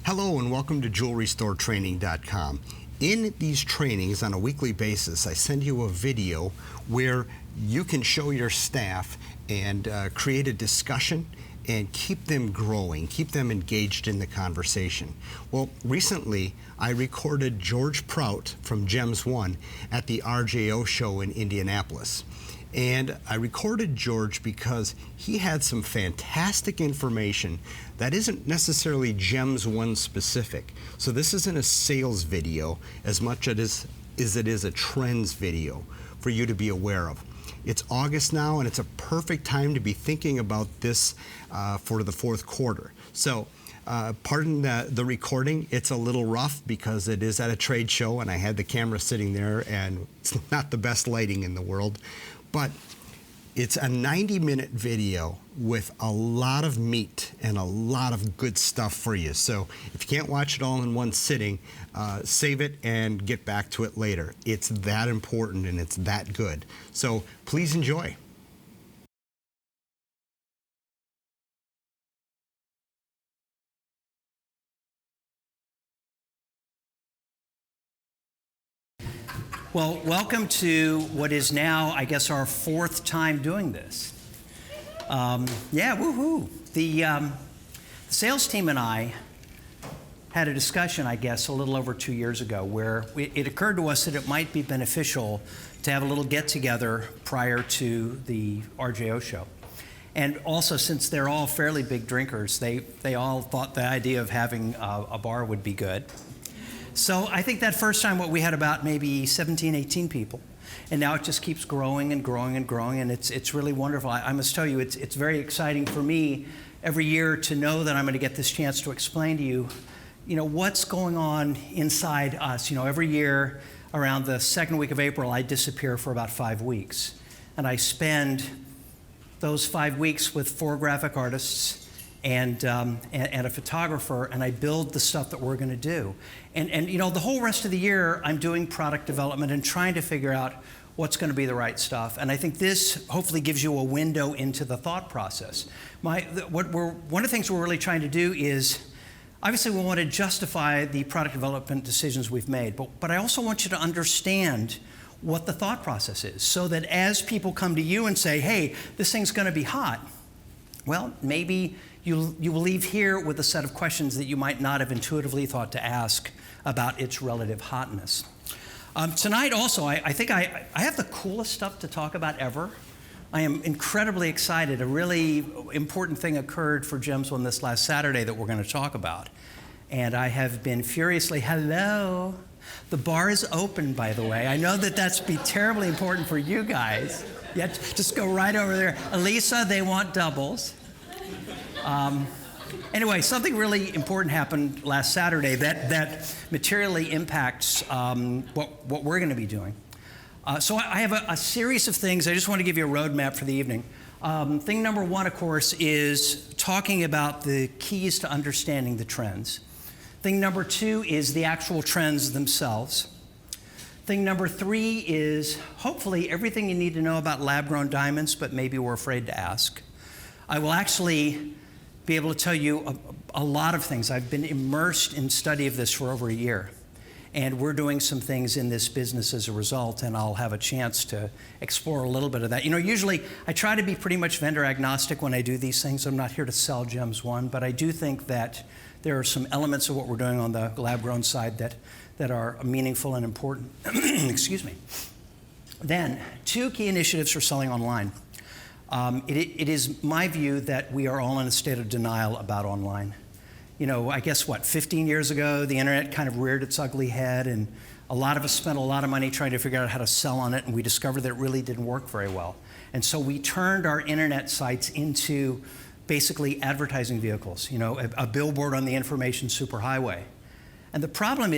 Hello and welcome to JewelryStoreTraining.com. In these trainings on a weekly basis, I send you a video where you can show your staff and create a discussion and keep them growing, keep them engaged in the conversation. Well, recently I recorded George Prout from Gems One at the RJO show in Indianapolis. And I recorded George because he had some fantastic information that isn't necessarily Gems One specific. So this isn't a sales video as much as it is a trends video for you to be aware of. It's August now, and it's a perfect time to be thinking about this for the fourth quarter. So pardon the recording. It's a little rough because it is at a trade show and I had the camera sitting there and it's not the best lighting in the world. But it's a 90-minute video with a lot of meat and a lot of good stuff for you. So if you can't watch it all in one sitting, save it and get back to it later. It's that important and it's that good. So please enjoy. Well, welcome to what is now, I guess, our fourth time doing this. Yeah, woohoo. The sales team and I had a discussion, I guess, a little over 2 years ago where it occurred to us that it might be beneficial to have a little get-together prior to the RJO show. And also, since they're all fairly big drinkers, they all thought the idea of having a bar would be good. So I think that first time we had about maybe 17, 18 people. And now it just keeps growing and growing and growing, and it's really wonderful. I must tell you, it's very exciting for me every year to know that I'm going to get this chance to explain to you, what's going on inside us. Every year around the second week of April, I disappear for about 5 weeks. And I spend those 5 weeks with 4 graphic artists and a photographer, and I build the stuff that we're going to do. And the whole rest of the year, I'm doing product development and trying to figure out what's going to be the right stuff. And I think this hopefully gives you a window into the thought process. One of the things we're really trying to do is, obviously we want to justify the product development decisions we've made, but I also want you to understand what the thought process is, so that as people come to you and say, hey, this thing's going to be hot, well, maybe you will leave here with a set of questions that you might not have intuitively thought to ask about its relative hotness. Tonight also, I think I have the coolest stuff to talk about ever. I am incredibly excited. A really important thing occurred for Gems One this last Saturday that we're going to talk about. And I have been furiously, hello. The bar is open, by the way. I know that that's be terribly important for you guys. Yeah, just go right over there. Elisa, they want doubles. Anyway, something really important happened last Saturday that materially impacts what we're going to be doing. So I have a series of things. I just want to give you a roadmap for the evening. Thing number one, of course, is talking about the keys to understanding the trends. Thing number two is the actual trends themselves. Thing number three is hopefully everything you need to know about lab-grown diamonds, but maybe we're afraid to ask. I will actually be able to tell you a lot of things. I've been immersed in study of this for over a year. And we're doing some things in this business as a result, and I'll have a chance to explore a little bit of that. Usually I try to be pretty much vendor agnostic when I do these things. I'm not here to sell Gems One, but I do think that there are some elements of what we're doing on the lab-grown side that are meaningful and important. Excuse me. Then, 2 key initiatives for selling online. It is my view that we are all in a state of denial about online. I guess 15 years ago, the internet kind of reared its ugly head, and a lot of us spent a lot of money trying to figure out how to sell on it, and we discovered that it really didn't work very well. And so we turned our internet sites into basically advertising vehicles, a billboard on the information superhighway. And the problem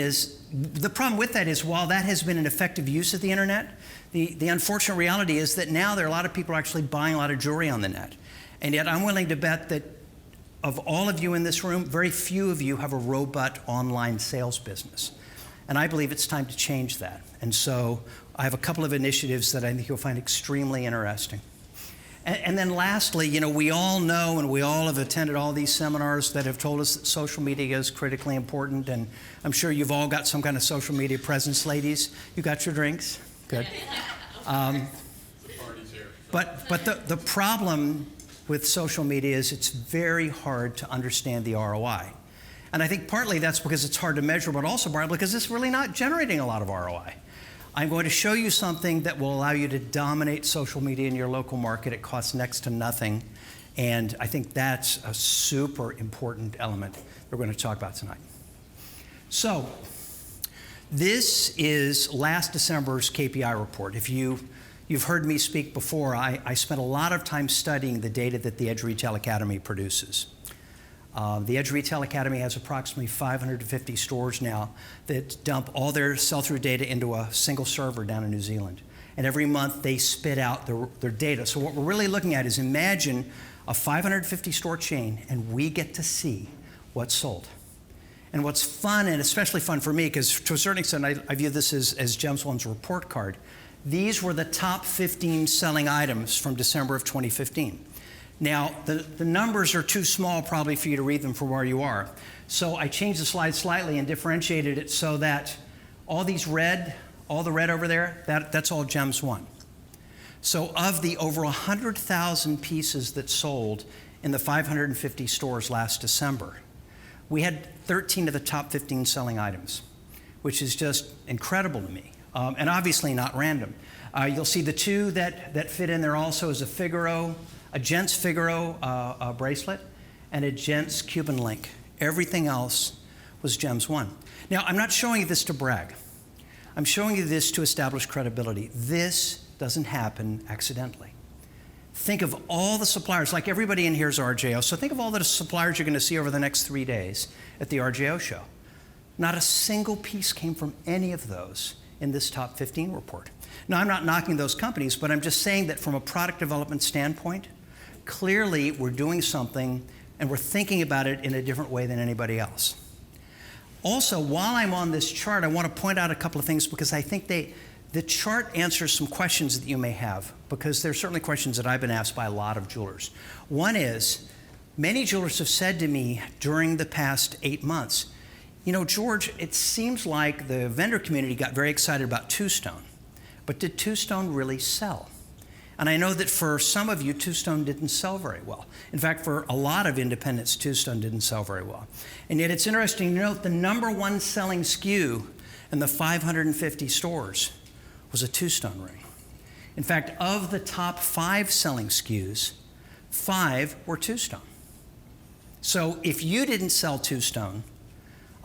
with that is, while that has been an effective use of the internet, the unfortunate reality is that now there are a lot of people actually buying a lot of jewelry on the net. And yet I'm willing to bet that of all of you in this room, very few of you have a robust online sales business. And I believe it's time to change that. And so I have a couple of initiatives that I think you'll find extremely interesting. And then lastly, you know, we all know and we all have attended all these seminars that have told us that social media is critically important. And I'm sure you've all got some kind of social media presence. Ladies, you got your drinks? Good. But the problem with social media is it's very hard to understand the ROI. And I think partly that's because it's hard to measure, but also partly because it's really not generating a lot of ROI. I'm going to show you something that will allow you to dominate social media in your local market. It costs next to nothing. And I think that's a super important element that we're going to talk about tonight. So this is last December's KPI report. If you've heard me speak before, I spent a lot of time studying the data that the Edge Retail Academy produces. The Edge Retail Academy has approximately 550 stores now that dump all their sell-through data into a single server down in New Zealand. And every month they spit out their data. So what we're really looking at is imagine a 550 store chain and we get to see what's sold. And what's fun, and especially fun for me, because to a certain extent I view this as Gems One's report card, these were the top 15 selling items from December of 2015. Now, the numbers are too small probably for you to read them from where you are. So I changed the slide slightly and differentiated it so that all the red over there, that's all Gems One. So of the over 100,000 pieces that sold in the 550 stores last December, we had 13 of the top 15 selling items, which is just incredible to me, and obviously not random. You'll see the two that fit in there also is a gents Figaro bracelet, and a gents Cuban link. Everything else was Gems One. Now, I'm not showing you this to brag. I'm showing you this to establish credibility. This doesn't happen accidentally. Think of all the suppliers, like everybody in here is RJO, so think of all the suppliers you're going to see over the next 3 days at the RJO show. Not a single piece came from any of those in this top 15 report. Now, I'm not knocking those companies, but I'm just saying that from a product development standpoint, clearly we're doing something and we're thinking about it in a different way than anybody else. Also, while I'm on this chart, I want to point out a couple of things because I think the chart answers some questions that you may have, because there's certainly questions that I've been asked by a lot of jewelers. One is, many jewelers have said to me during the past 8 months, you know, George, it seems like the vendor community got very excited about Two-Stone, but did Two-Stone really sell? And I know that for some of you, Two-Stone didn't sell very well. In fact, for a lot of independents, Two-Stone didn't sell very well. And yet it's interesting to note the #1 selling SKU in the 550 stores was a Two-Stone ring. In fact, of the top 5 selling SKUs, 5 were Two-Stone. So if you didn't sell Two-Stone,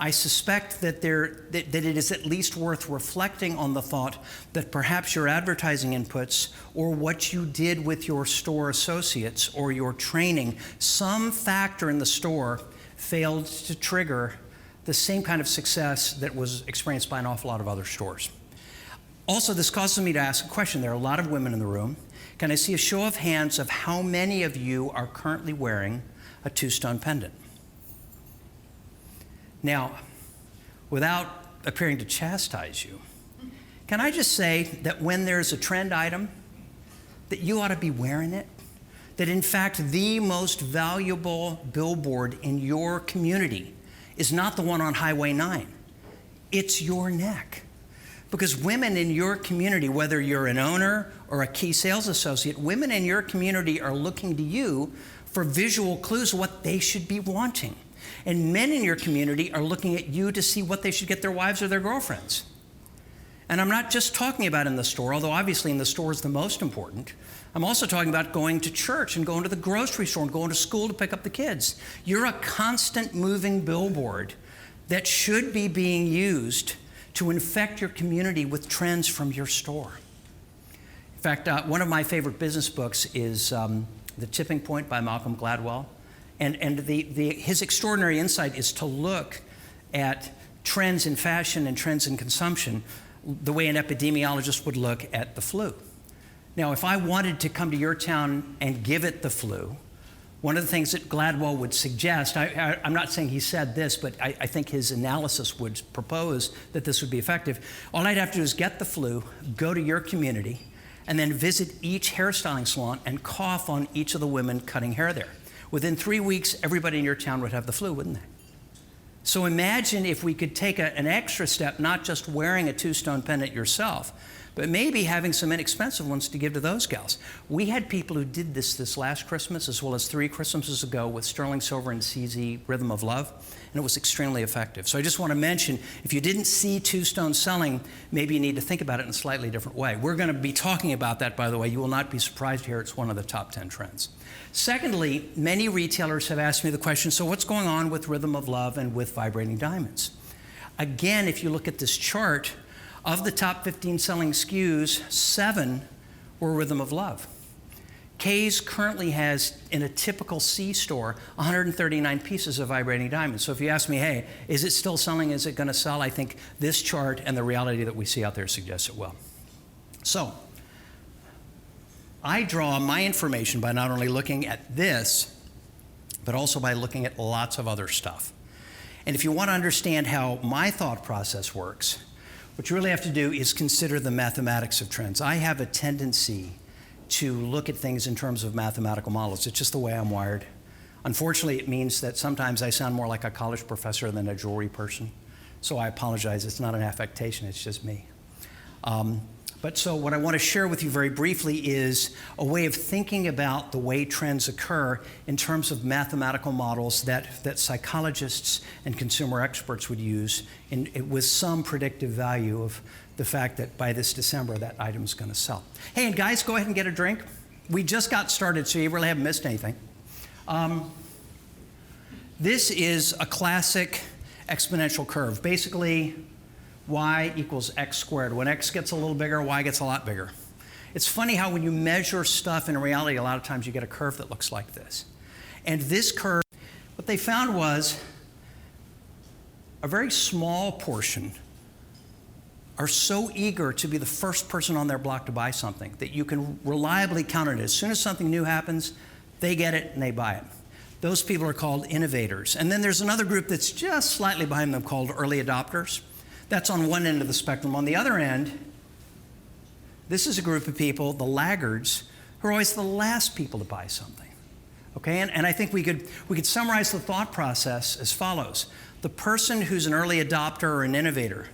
I suspect that it is at least worth reflecting on the thought that perhaps your advertising inputs or what you did with your store associates or your training, some factor in the store failed to trigger the same kind of success that was experienced by an awful lot of other stores. Also, this causes me to ask a question. There are a lot of women in the room. Can I see a show of hands of how many of you are currently wearing a Two-Stone pendant? Now, without appearing to chastise you, can I just say that when there's a trend item, that you ought to be wearing it? That in fact, the most valuable billboard in your community is not the one on Highway 9. It's your neck. Because women in your community, whether you're an owner or a key sales associate, women in your community are looking to you for visual clues of what they should be wanting. And men in your community are looking at you to see what they should get their wives or their girlfriends. And I'm not just talking about in the store, although obviously in the store is the most important. I'm also talking about going to church and going to the grocery store and going to school to pick up the kids. You're a constant moving billboard that should be being used to infect your community with trends from your store. In fact, one of my favorite business books is The Tipping Point by Malcolm Gladwell. And his extraordinary insight is to look at trends in fashion and trends in consumption the way an epidemiologist would look at the flu. Now, if I wanted to come to your town and give it the flu, One of the things that Gladwell would suggest, I'm not saying he said this, but I think his analysis would propose that this would be effective. All I'd have to do is get the flu, go to your community, and then visit each hairstyling salon and cough on each of the women cutting hair there. Within 3 weeks, everybody in your town would have the flu, wouldn't they? So imagine if we could take an extra step, not just wearing a two-stone pendant yourself, but maybe having some inexpensive ones to give to those gals. We had people who did this last Christmas, as well as 3 Christmases ago, with sterling silver and CZ Rhythm of Love, and it was extremely effective. So I just want to mention, if you didn't see two-stone selling, maybe you need to think about it in a slightly different way. We're going to be talking about that, by the way. You will not be surprised to hear it's one of the top 10 trends. Secondly, many retailers have asked me the question, so what's going on with Rhythm of Love and with vibrating diamonds? Again, if you look at this chart, of the top 15 selling SKUs, 7 were Rhythm of Love. Kay's currently has, in a typical C store, 139 pieces of vibrating diamonds. So if you ask me, hey, is it still selling? Is it going to sell? I think this chart and the reality that we see out there suggests it will. So I draw my information by not only looking at this, but also by looking at lots of other stuff. And if you want to understand how my thought process works, what you really have to do is consider the mathematics of trends. I have a tendency to look at things in terms of mathematical models. It's just the way I'm wired. Unfortunately, it means that sometimes I sound more like a college professor than a jewelry person. So I apologize. It's not an affectation. It's just me. But so what I want to share with you very briefly is a way of thinking about the way trends occur in terms of mathematical models that psychologists and consumer experts would use with some predictive value of the fact that by this December that item's going to sell. Hey, and guys, go ahead and get a drink. We just got started, so you really haven't missed anything. This is a classic exponential curve. Basically, y equals x squared. When x gets a little bigger, y gets a lot bigger. It's funny how when you measure stuff in reality, a lot of times you get a curve that looks like this. And this curve, what they found was a very small portion are so eager to be the first person on their block to buy something that you can reliably count on it. As soon as something new happens, they get it and they buy it. Those people are called innovators. And then there's another group that's just slightly behind them called early adopters. That's on one end of the spectrum. On the other end, this is a group of people, the laggards, who are always the last people to buy something. Okay, and I think we could summarize the thought process as follows. The person who's an early adopter or an innovator,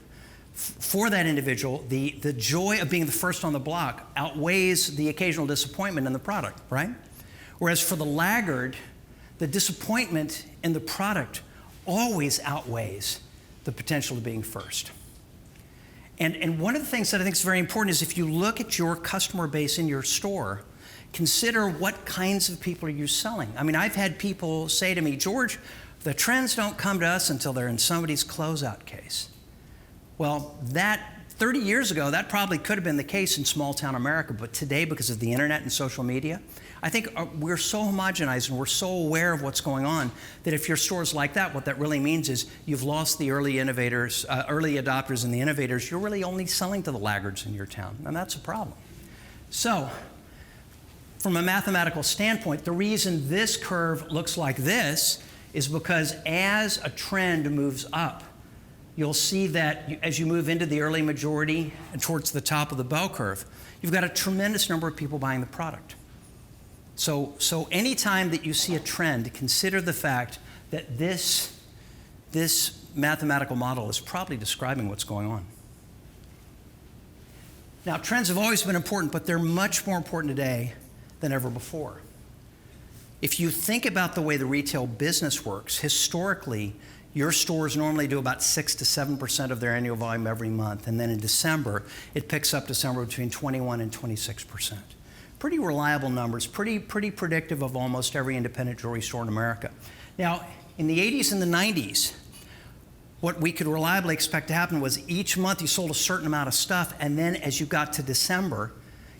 for that individual, the joy of being the first on the block outweighs the occasional disappointment in the product, right? Whereas for the laggard, the disappointment in the product always outweighs the potential of being first. And one of the things that I think is very important is if you look at your customer base in your store, consider what kinds of people are you selling. I mean, I've had people say to me, George, the trends don't come to us until they're in somebody's closeout case. Well, that 30 years ago, that probably could have been the case in small town America, but today, because of the internet and social media, I think we're so homogenized and we're so aware of what's going on that if your store's like that, what that really means is you've lost the early innovators, early adopters and the innovators. You're really only selling to the laggards in your town, and that's a problem. So, from a mathematical standpoint, the reason this curve looks like this is because as a trend moves up, you'll see that as you move into the early majority and towards the top of the bell curve, you've got a tremendous number of people buying the product. So anytime that you see a trend, consider the fact that this mathematical model is probably describing what's going on. Now, trends have always been important, but they're much more important today than ever before. If you think about the way the retail business works, historically, your stores normally do about 6 to 7% of their annual volume every month, and then in December, it picks up to somewhere between 21 and 26%. Pretty reliable numbers, pretty predictive of almost every independent jewelry store in America. Now, in the 80s and the 90s, what we could reliably expect to happen was each month you sold a certain amount of stuff, and then as you got to December,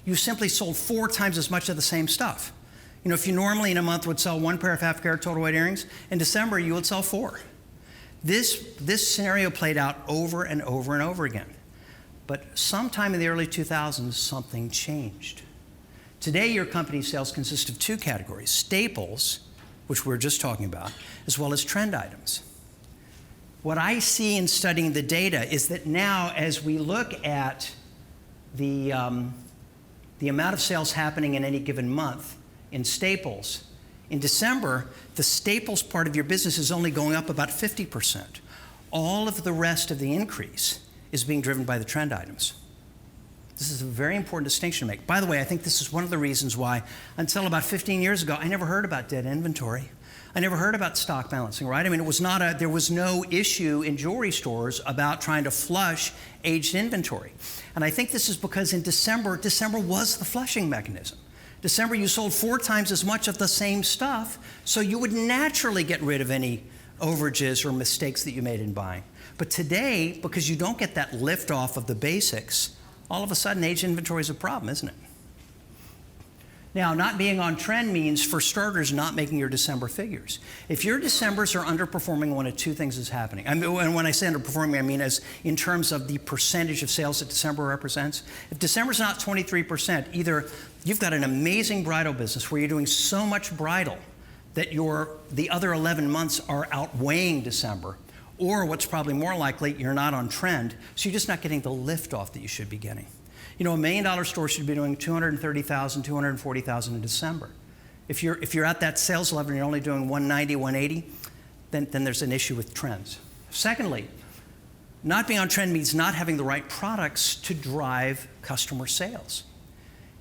you simply sold 4 times as much of the same stuff. You know, if you normally in a month would sell 1 pair of half-carat total weight earrings, in December you would sell 4. This scenario played out over and over and over again. But sometime in the early 2000s, something changed. Today, your company's sales consist of 2 categories, staples which we were just talking about, as well as trend items. What I see in studying the data is that now, as we look at the amount of sales happening in any given month in staples, in December, the staples part of your business is only going up about 50%. All of the rest of the increase is being driven by the trend items. This is a very important distinction to make. By the way, I think this is one of the reasons why, until about 15 years ago, I never heard about dead inventory. I never heard about stock balancing, right? I mean, there was no issue in jewelry stores about trying to flush aged inventory. And I think this is because in December was the flushing mechanism. December, you sold 4 times as much of the same stuff, so you would naturally get rid of any overages or mistakes that you made in buying. But today, because you don't get that lift off of the basics, all of a sudden aged inventory is a problem, isn't it? Now, not being on trend means, for starters, not making your December figures. If your Decembers are underperforming, one of two things is happening. I mean, and when I say underperforming, I mean as in terms of the percentage of sales that December represents. If December's not 23%, either you've got an amazing bridal business where you're doing so much bridal that the other 11 months are outweighing December, or what's probably more likely, you're not on trend, so you're just not getting the lift off that you should be getting. You know, $1 million store should be doing $230,000, $240,000 in December. If you're at that sales level and you're only doing 190, 180, then there's an issue with trends. Secondly, not being on trend means not having the right products to drive customer sales.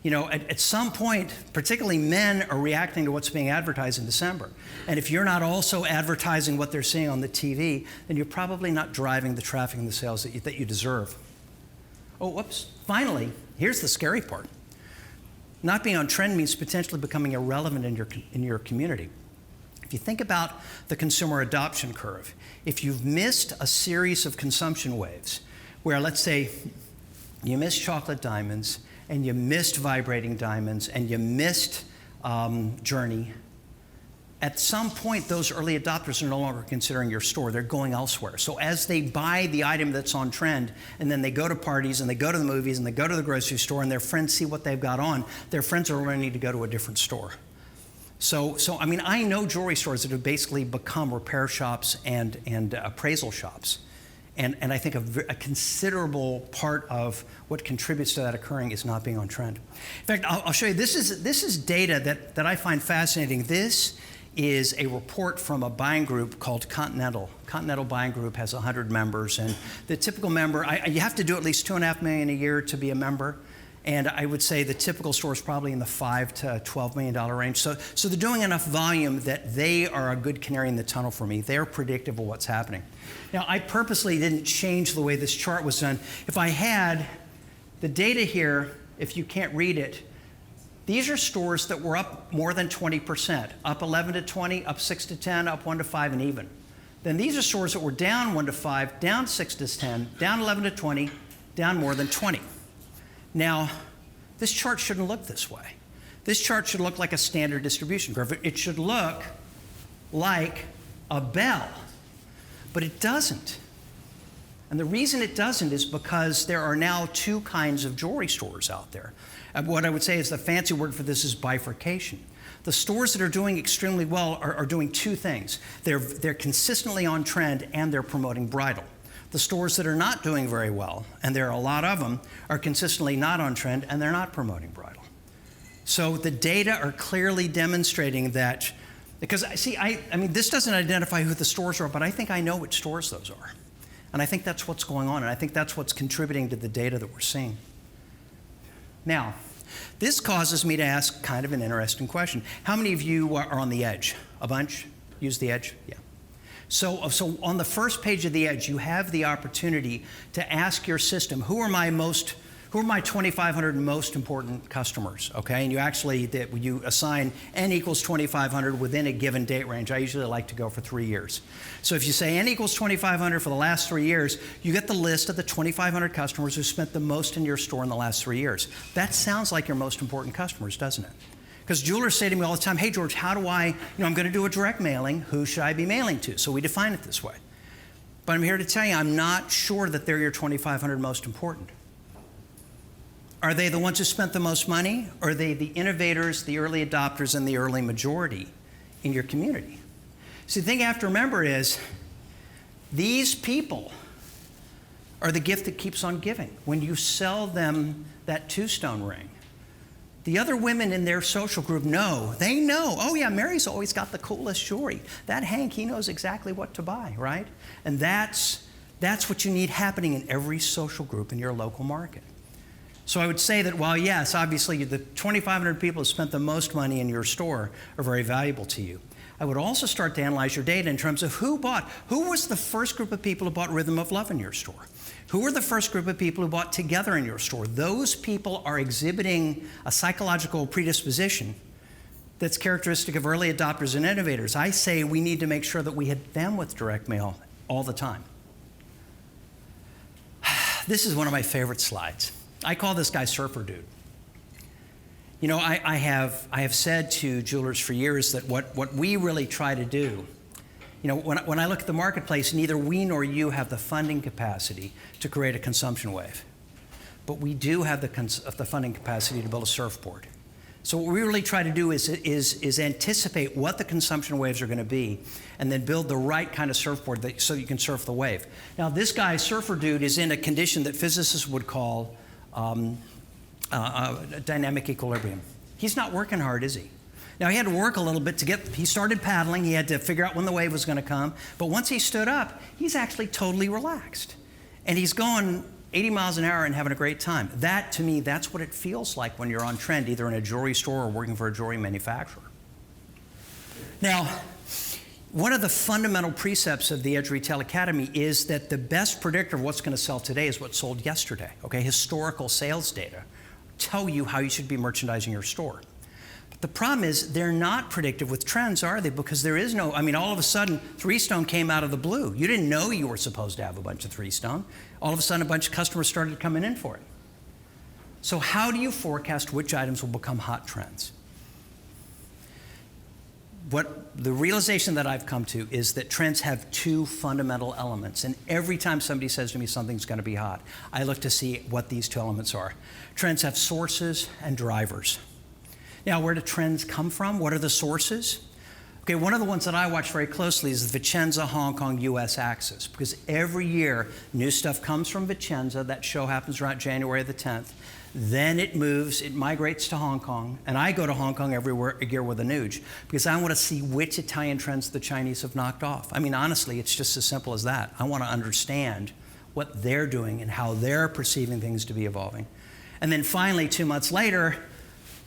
You know, at some point, particularly men are reacting to what's being advertised in December. And if you're not also advertising what they're seeing on the TV, then you're probably not driving the traffic and the sales that you deserve. Oh, whoops. Finally, here's the scary part. Not being on trend means potentially becoming irrelevant in your community. If you think about the consumer adoption curve, if you've missed a series of consumption waves, where let's say you missed chocolate diamonds, and you missed vibrating diamonds, and you missed Journey, at some point, those early adopters are no longer considering your store. They're going elsewhere. So as they buy the item that's on trend, and then they go to parties, and they go to the movies, and they go to the grocery store, and their friends see what they've got on, their friends are learning to go to a different store. So I mean, I know jewelry stores that have basically become repair shops and appraisal shops. And I think a considerable part of what contributes to that occurring is not being on trend. In fact, I'll show you, this is data that I find fascinating. This is a report from a buying group called Continental. Continental Buying Group has 100 members, and the typical member, you have to do at least $2.5 million a year to be a member, and I would say the typical store is probably in the $5 to $12 million range. So they're doing enough volume that they are a good canary in the tunnel for me. They're predictive of what's happening. Now, I purposely didn't change the way this chart was done. If I had the data here, if you can't read it, these are stores that were up more than 20%, up 11 to 20, up 6 to 10, up 1 to 5, and even. Then these are stores that were down 1 to 5, down 6 to 10, down 11 to 20, down more than 20. Now, this chart shouldn't look this way. This chart should look like a standard distribution curve. It should look like a bell, but it doesn't. And the reason it doesn't is because there are now 2 kinds of jewelry stores out there. What I would say is the fancy word for this is bifurcation. The stores that are doing extremely well are doing 2 things. They're consistently on trend and they're promoting bridal. The stores that are not doing very well, and there are a lot of them, are consistently not on trend and they're not promoting bridal. So the data are clearly demonstrating that, because see, I mean, this doesn't identify who the stores are, but I think I know which stores those are. And I think that's what's going on, and I think that's what's contributing to the data that we're seeing. Now, this causes me to ask kind of an interesting question. How many of you are on the edge? A bunch? Use the edge? Yeah. So on the first page of the edge, you have the opportunity to ask your system, who are my 2,500 most important customers, okay? And you assign n equals 2,500 within a given date range. I usually like to go for 3 years. So if you say n equals 2,500 for the last 3 years, you get the list of the 2,500 customers who spent the most in your store in the last 3 years. That sounds like your most important customers, doesn't it? Because jewelers say to me all the time, hey, George, how do I'm going to do a direct mailing. Who should I be mailing to? So we define it this way. But I'm here to tell you, I'm not sure that they're your 2,500 most important. Are they the ones who spent the most money? Or are they the innovators, the early adopters, and the early majority in your community. So the thing you have to remember is these people are the gift that keeps on giving. When you sell them that two-stone ring, the other women in their social group know, oh yeah, Mary's always got the coolest jewelry. That Hank, he knows exactly what to buy, right? And that's what you need happening in every social group in your local market. So I would say that while yes, obviously the 2,500 people who spent the most money in your store are very valuable to you, I would also start to analyze your data in terms of who was the first group of people who bought Rhythm of Love in your store? Who were the first group of people who bought Together in your store? Those people are exhibiting a psychological predisposition that's characteristic of early adopters and innovators. I say we need to make sure that we hit them with direct mail all the time. This is one of my favorite slides. I call this guy Surfer Dude. You know, I have said to jewelers for years that what we really try to do, you know, when I look at the marketplace, neither we nor you have the funding capacity to create a consumption wave. But we do have the funding capacity to build a surfboard. So what we really try to do is anticipate what the consumption waves are going to be and then build the right kind of surfboard so you can surf the wave. Now, this guy, Surfer Dude, is in a condition that physicists would call dynamic equilibrium. He's not working hard, is he? Now, he had to work a little bit he started paddling, he had to figure out when the wave was going to come, but once he stood up, he's actually totally relaxed. And he's going 80 miles an hour and having a great time. That, to me, that's what it feels like when you're on trend, either in a jewelry store or working for a jewelry manufacturer. Now, one of the fundamental precepts of the Edge Retail Academy is that the best predictor of what's going to sell today is what sold yesterday. Okay, historical sales data tell you how you should be merchandising your store. But the problem is they're not predictive with trends, are they? Because there is no, I mean, all of a sudden, three-stone came out of the blue. You didn't know you were supposed to have a bunch of three-stone. All of a sudden, a bunch of customers started coming in for it. So how do you forecast which items will become hot trends? What the realization that I've come to is that trends have two fundamental elements. And every time somebody says to me something's going to be hot, I look to see what these two elements are. Trends have sources and drivers. Now, where do trends come from? What are the sources? Okay, one of the ones that I watch very closely is the Vicenza Hong Kong US axis, because every year new stuff comes from Vicenza. That show happens around January the 10th. Then it moves, it migrates to Hong Kong, and I go to Hong Kong every year with a Nuge because I want to see which Italian trends the Chinese have knocked off. I mean, honestly, it's just as simple as that. I want to understand what they're doing and how they're perceiving things to be evolving. And then finally, 2 months later,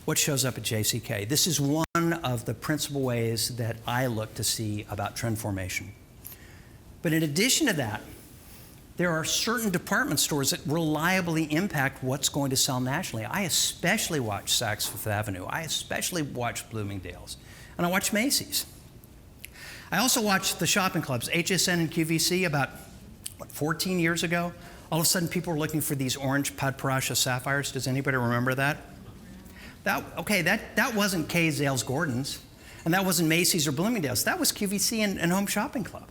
what shows up at JCK? This is one of the principal ways that I look to see about trend formation. But in addition to that, there are certain department stores that reliably impact what's going to sell nationally. I especially watch Saks Fifth Avenue. I especially watch Bloomingdale's. And I watch Macy's. I also watch the shopping clubs, HSN and QVC, about 14 years ago. All of a sudden, people were looking for these orange Padparacha sapphires. Does anybody remember that? That wasn't Kay Zales Gordon's, and that wasn't Macy's or Bloomingdale's. That was QVC and Home Shopping Club.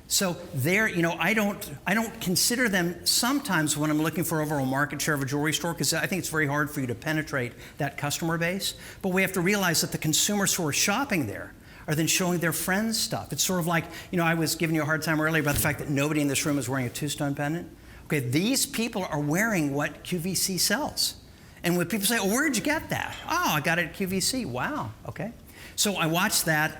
So there, you know, I don't consider them sometimes when I'm looking for overall market share of a jewelry store, because I think it's very hard for you to penetrate that customer base. But we have to realize that the consumers who are shopping there are then showing their friends stuff. It's sort of like, you know, I was giving you a hard time earlier about the fact that nobody in this room is wearing a two-stone pendant. Okay, these people are wearing what QVC sells. And when people say, oh, where'd you get that? Oh, I got it at QVC. Wow, okay. So I watched that.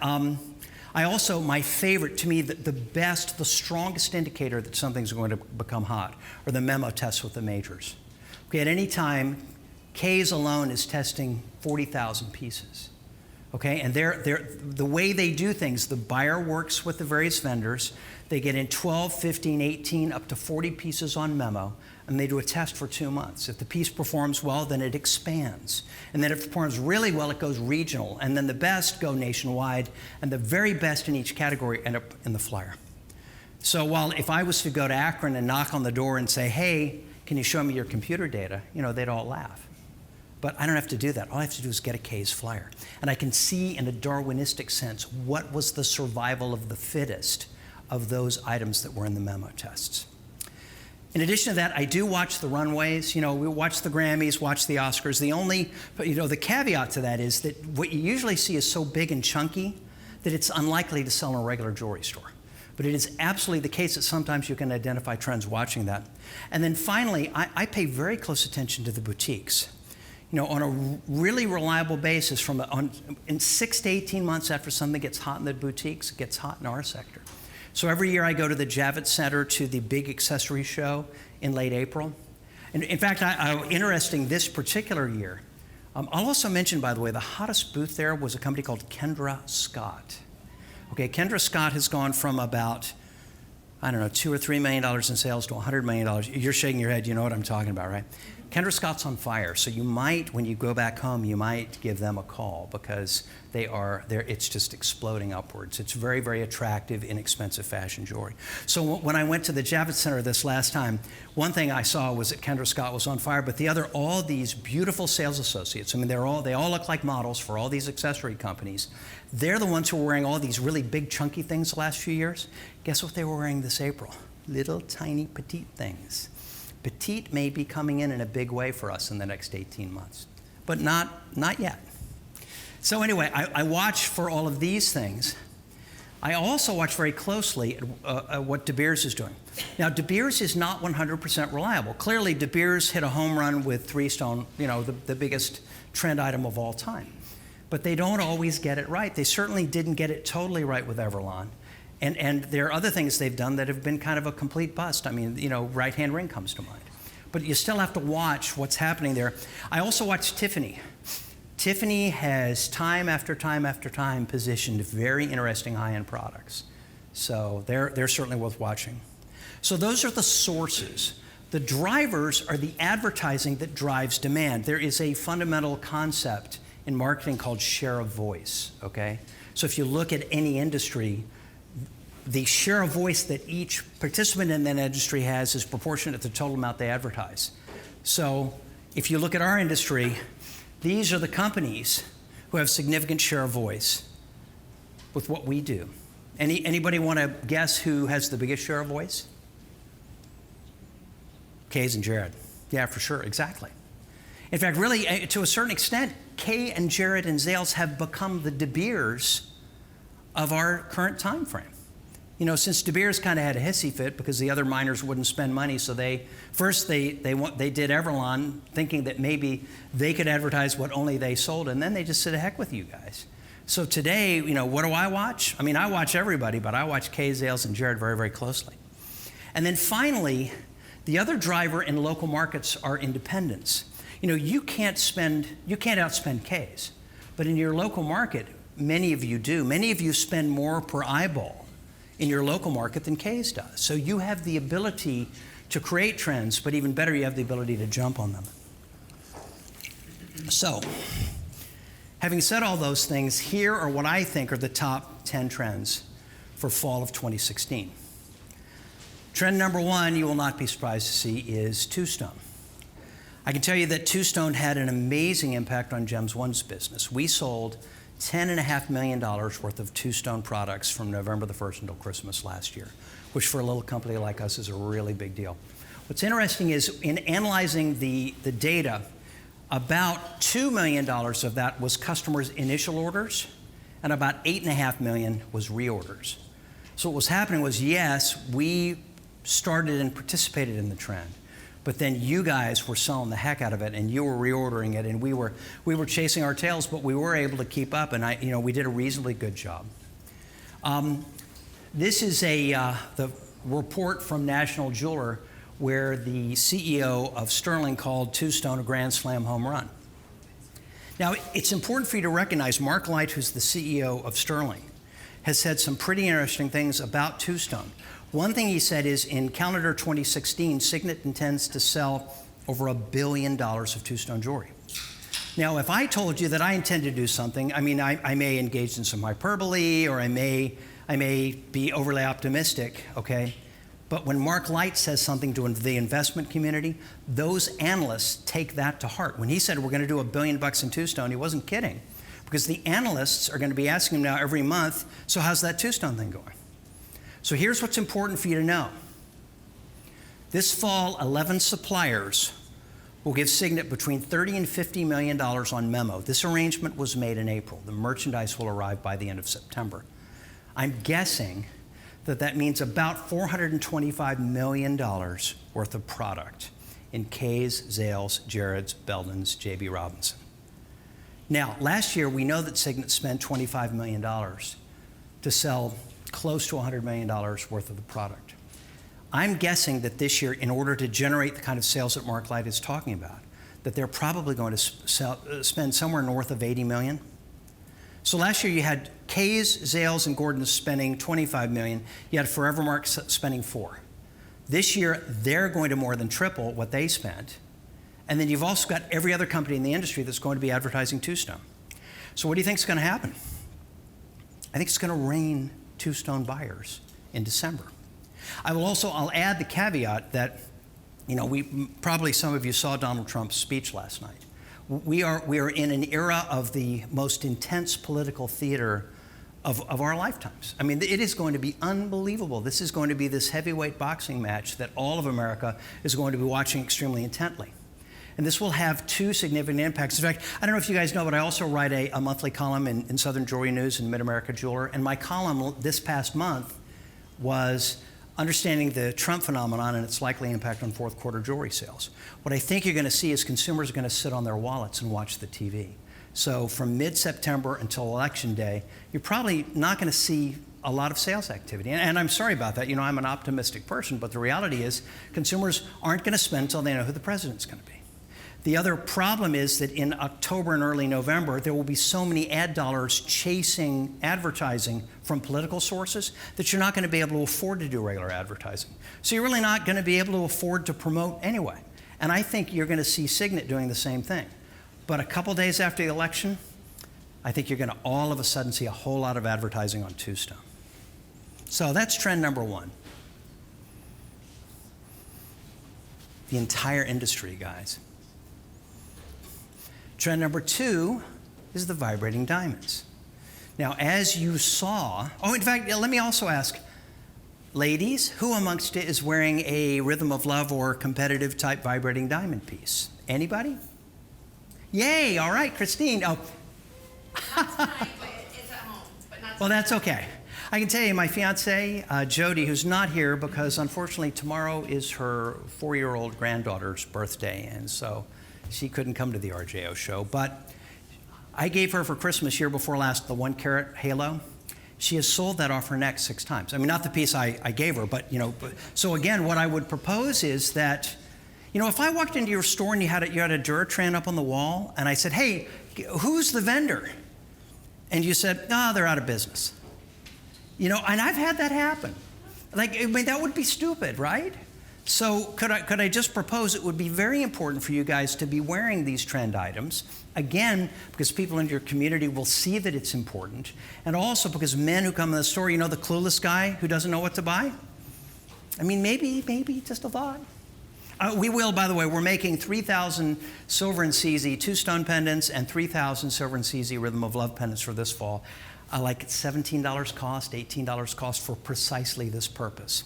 I also, my favorite, to me, the best, the strongest indicator that something's going to become hot are the memo tests with the majors. Okay, at any time, Kay's alone is testing 40,000 pieces. Okay, and the way they do things, the buyer works with the various vendors. They get in 12, 15, 18, up to 40 pieces on memo, and they do a test for 2 months. If the piece performs well, then it expands. And then if it performs really well, it goes regional. And then the best go nationwide, and the very best in each category end up in the flyer. So while if I was to go to Akron and knock on the door and say, hey, can you show me your computer data? You know, they'd all laugh. But I don't have to do that. All I have to do is get a K's flyer. And I can see in a Darwinistic sense what was the survival of the fittest of those items that were in the memo tests. In addition to that, I do watch the runways. You know, we watch the Grammys, watch the Oscars. The only, you know, the caveat to that is that what you usually see is so big and chunky that it's unlikely to sell in a regular jewelry store. But it is absolutely the case that sometimes you can identify trends watching that. And then finally, I pay very close attention to the boutiques. You know, on a really reliable basis, in 6 to 18 months after something gets hot in the boutiques, it gets hot in our sector. So every year I go to the Javits Center to the big accessory show in late April. And in fact, interesting this particular year, I'll also mention, by the way, the hottest booth there was a company called Kendra Scott. Okay, Kendra Scott has gone from about, I don't know, $2 or $3 million in sales to $100 million. You're shaking your head, you know what I'm talking about, right? Kendra Scott's on fire, so you might, when you go back home, you might give them a call because it's just exploding upwards. It's very, very attractive, inexpensive fashion jewelry. So when I went to the Javits Center this last time, one thing I saw was that Kendra Scott was on fire, but the other, all these beautiful sales associates, I mean, they all look like models for all these accessory companies. They're the ones who were wearing all these really big, chunky things the last few years. Guess what they were wearing this April? Little, tiny, petite things. Petite may be coming in a big way for us in the next 18 months, but not yet. So anyway, I watch for all of these things. I also watch very closely at what De Beers is doing. Now, De Beers is not 100% reliable. Clearly, De Beers hit a home run with Three-Stone, you know, the biggest trend item of all time. But they don't always get it right. They certainly didn't get it totally right with Everlon. And there are other things they've done that have been kind of a complete bust. I mean, you know, right-hand ring comes to mind. But you still have to watch what's happening there. I also watch Tiffany. Tiffany has time after time after time positioned very interesting high-end products. So they're certainly worth watching. So those are the sources. The drivers are the advertising that drives demand. There is a fundamental concept in marketing called share of voice, okay? So if you look at any industry, the share of voice that each participant in that industry has is proportionate to the total amount they advertise. So if you look at our industry, these are the companies who have significant share of voice with what we do. Anybody want to guess who has the biggest share of voice? Kay's and Jared. Yeah, for sure, exactly. In fact, really, to a certain extent, Kay and Jared and Zales have become the De Beers of our current time frame. You know, since De Beers kind of had a hissy fit because the other miners wouldn't spend money, so they did Everlon thinking that maybe they could advertise what only they sold, and then they just said, heck with you guys. So today, you know, what do I watch? I mean, I watch everybody, but I watch Kay, Zales, and Jared very, very closely. And then finally, the other driver in local markets are independents. You know, you can't outspend K's, but in your local market, many of you do. Many of you spend more per eyeball in your local market than K's does. So you have the ability to create trends, but even better, you have the ability to jump on them. So, having said all those things, here are what I think are the top 10 trends for fall of 2016. Trend number one, you will not be surprised to see, is Two-Stone. I can tell you that Two-Stone had an amazing impact on Gems One's business. We sold $10.5 million worth of Two-Stone products from November the 1st until Christmas last year, which for a little company like us is a really big deal. What's interesting is in analyzing the data, about $2 million of that was customers' initial orders, and about $8.5 million was reorders. So what was happening was, yes, we started and participated in the trend, but then you guys were selling the heck out of it, and you were reordering it, and we were chasing our tails, but we were able to keep up, and we did a reasonably good job. This is the report from National Jeweler, where the CEO of Sterling called Two-Stone a grand slam home run. Now, it's important for you to recognize Mark Light, who's the CEO of Sterling, has said some pretty interesting things about Two-Stone. One thing he said is in calendar 2016, Signet intends to sell over $1 billion of Two-Stone jewelry. Now, if I told you that I intend to do something, I mean, I may engage in some hyperbole, or I may be overly optimistic, okay? But when Mark Light says something to the investment community, those analysts take that to heart. When he said we're going to do $1 billion in Two-Stone, he wasn't kidding, because the analysts are going to be asking him now every month, so how's that Two-Stone thing going? So here's what's important for you to know. This fall, 11 suppliers will give Signet between $30 and $50 million on memo. This arrangement was made in April. The merchandise will arrive by the end of September. I'm guessing that means about $425 million worth of product in Kay's, Zales, Jared's, Belden's, J.B. Robinson. Now, last year, we know that Signet spent $25 million to sell close to $100 million worth of the product. I'm guessing that this year, in order to generate the kind of sales that Mark Light is talking about, that they're probably going to spend somewhere north of $80 million. So last year you had Kay's, Zales, and Gordon's spending $25 million. You had Forever Mark spending $4 million. This year, they're going to more than triple what they spent. And then you've also got every other company in the industry that's going to be advertising Two-Stone. So what do you think is going to happen? I think it's going to rain Two-Stone buyers in December. I'll add the caveat that, probably some of you saw Donald Trump's speech last night. We are in an era of the most intense political theater of our lifetimes. I mean, it is going to be unbelievable. This is going to be this heavyweight boxing match that all of America is going to be watching extremely intently. And this will have two significant impacts. In fact, I don't know if you guys know, but I also write a monthly column in Southern Jewelry News and Mid-America Jeweler. And my column this past month was understanding the Trump phenomenon and its likely impact on fourth quarter jewelry sales. What I think you're going to see is consumers are going to sit on their wallets and watch the TV. So from mid-September until Election Day, you're probably not going to see a lot of sales activity. And I'm sorry about that. I'm an optimistic person, but the reality is consumers aren't going to spend until they know who the president's going to be. The other problem is that in October and early November, there will be so many ad dollars chasing advertising from political sources that you're not going to be able to afford to do regular advertising. So you're really not going to be able to afford to promote anyway. And I think you're going to see Signet doing the same thing. But a couple days after the election, I think you're going to all of a sudden see a whole lot of advertising on Two-Stone. So that's trend number one. The entire industry, guys. Trend number two is the vibrating diamonds. Now, as you saw, in fact, let me also ask, ladies, who amongst you is wearing a Rhythm of Love or competitive type vibrating diamond piece? Anybody? Yay, all right, Christine. Oh. Not tonight, but it's at home, but not tonight. Well, that's okay. I can tell you, my fiance, Jody, who's not here because unfortunately tomorrow is her 4-year-old granddaughter's birthday, and so she couldn't come to the RJO show, but I gave her for Christmas year before last the 1-carat halo. She has sold that off her neck 6 times. I mean, not the piece I gave her, but so again, what I would propose is that, if I walked into your store and you had a Duratran up on the wall, and I said, hey, who's the vendor? And you said, they're out of business. And I've had that happen. That would be stupid, right? So could I just propose it would be very important for you guys to be wearing these trend items, again, because people in your community will see that it's important, and also because men who come in the store, the clueless guy who doesn't know what to buy? I mean, maybe just a thought. We will, by the way, we're making 3,000 silver and CZ Two-Stone pendants and 3,000 silver and CZ Rhythm of Love pendants for this fall. $17 cost, $18 cost for precisely this purpose.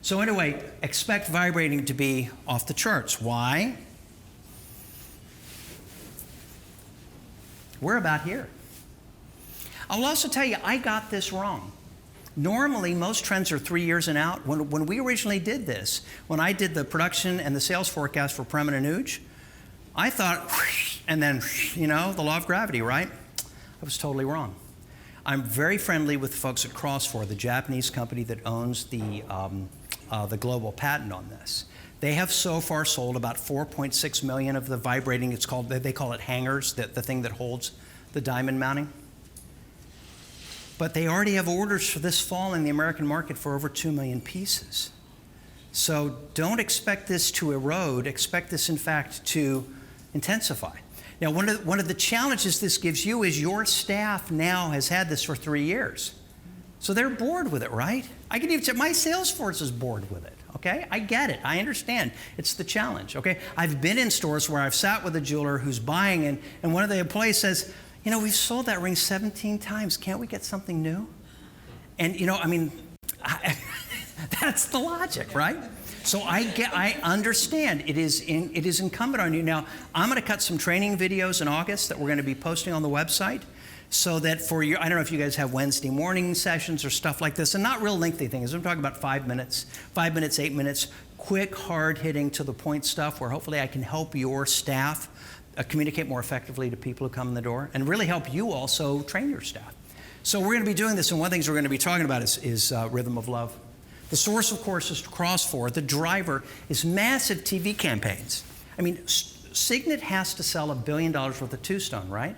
So anyway, expect vibrating to be off the charts. Why? We're about here. I'll also tell you, I got this wrong. Normally, most trends are 3 years and out. When we originally did this, when I did the production and the sales forecast for Prem and Anuj, I thought, whoosh, and then, the law of gravity, right? I was totally wrong. I'm very friendly with the folks at Crossfor, the Japanese company that owns the global patent on this. They have so far sold about 4.6 million of the vibrating, they call it hangers, the thing that holds the diamond mounting. But they already have orders for this fall in the American market for over 2 million pieces. So don't expect this to erode, expect this in fact to intensify. Now, one of the challenges this gives you is your staff now has had this for 3 years. So they're bored with it, right? I can even say my sales force is bored with it, okay? I get it, I understand. It's the challenge, okay? I've been in stores where I've sat with a jeweler who's buying and one of the employees says, we've sold that ring 17 times, can't we get something new? And that's the logic, right? So I understand it is incumbent on you. Now, I'm going to cut some training videos in August that we're going to be posting on the website, so that for your, I don't know if you guys have Wednesday morning sessions or stuff like this, and not real lengthy things. I'm talking about 5 minutes, 8 minutes, quick, hard-hitting, to the point stuff where hopefully I can help your staff communicate more effectively to people who come in the door, and really help you also train your staff. So we're going to be doing this, and one of the things we're going to be talking about is Rhythm of Love. The source, of course, is cross for. The driver is massive TV campaigns. I mean, Signet has to sell $1 billion worth of Two-Stone, right?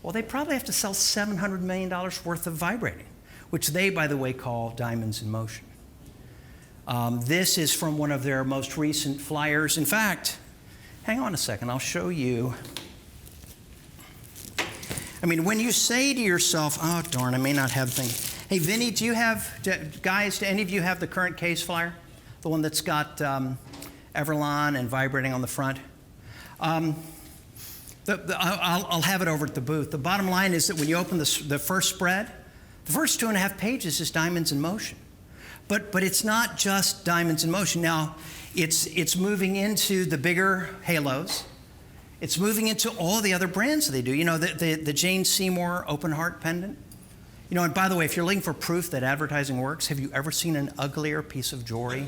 Well, they probably have to sell $700 million worth of vibrating, which they, by the way, call Diamonds in Motion. This is from one of their most recent flyers. In fact, hang on a second, I'll show you. I mean, when you say to yourself, oh, darn, I may not have things. Hey, Vinny, guys, do any of you have the current case flyer? The one that's got Everlon and vibrating on the front? I'll have it over at the booth. The bottom line is that when you open the first spread, the first 2.5 pages is Diamonds in Motion. But it's not just Diamonds in Motion. Now, it's moving into the bigger halos. It's moving into all the other brands that they do. You know, the Jane Seymour Open Heart pendant. You know, and by the way, if you're looking for proof that advertising works, have you ever seen an uglier piece of jewelry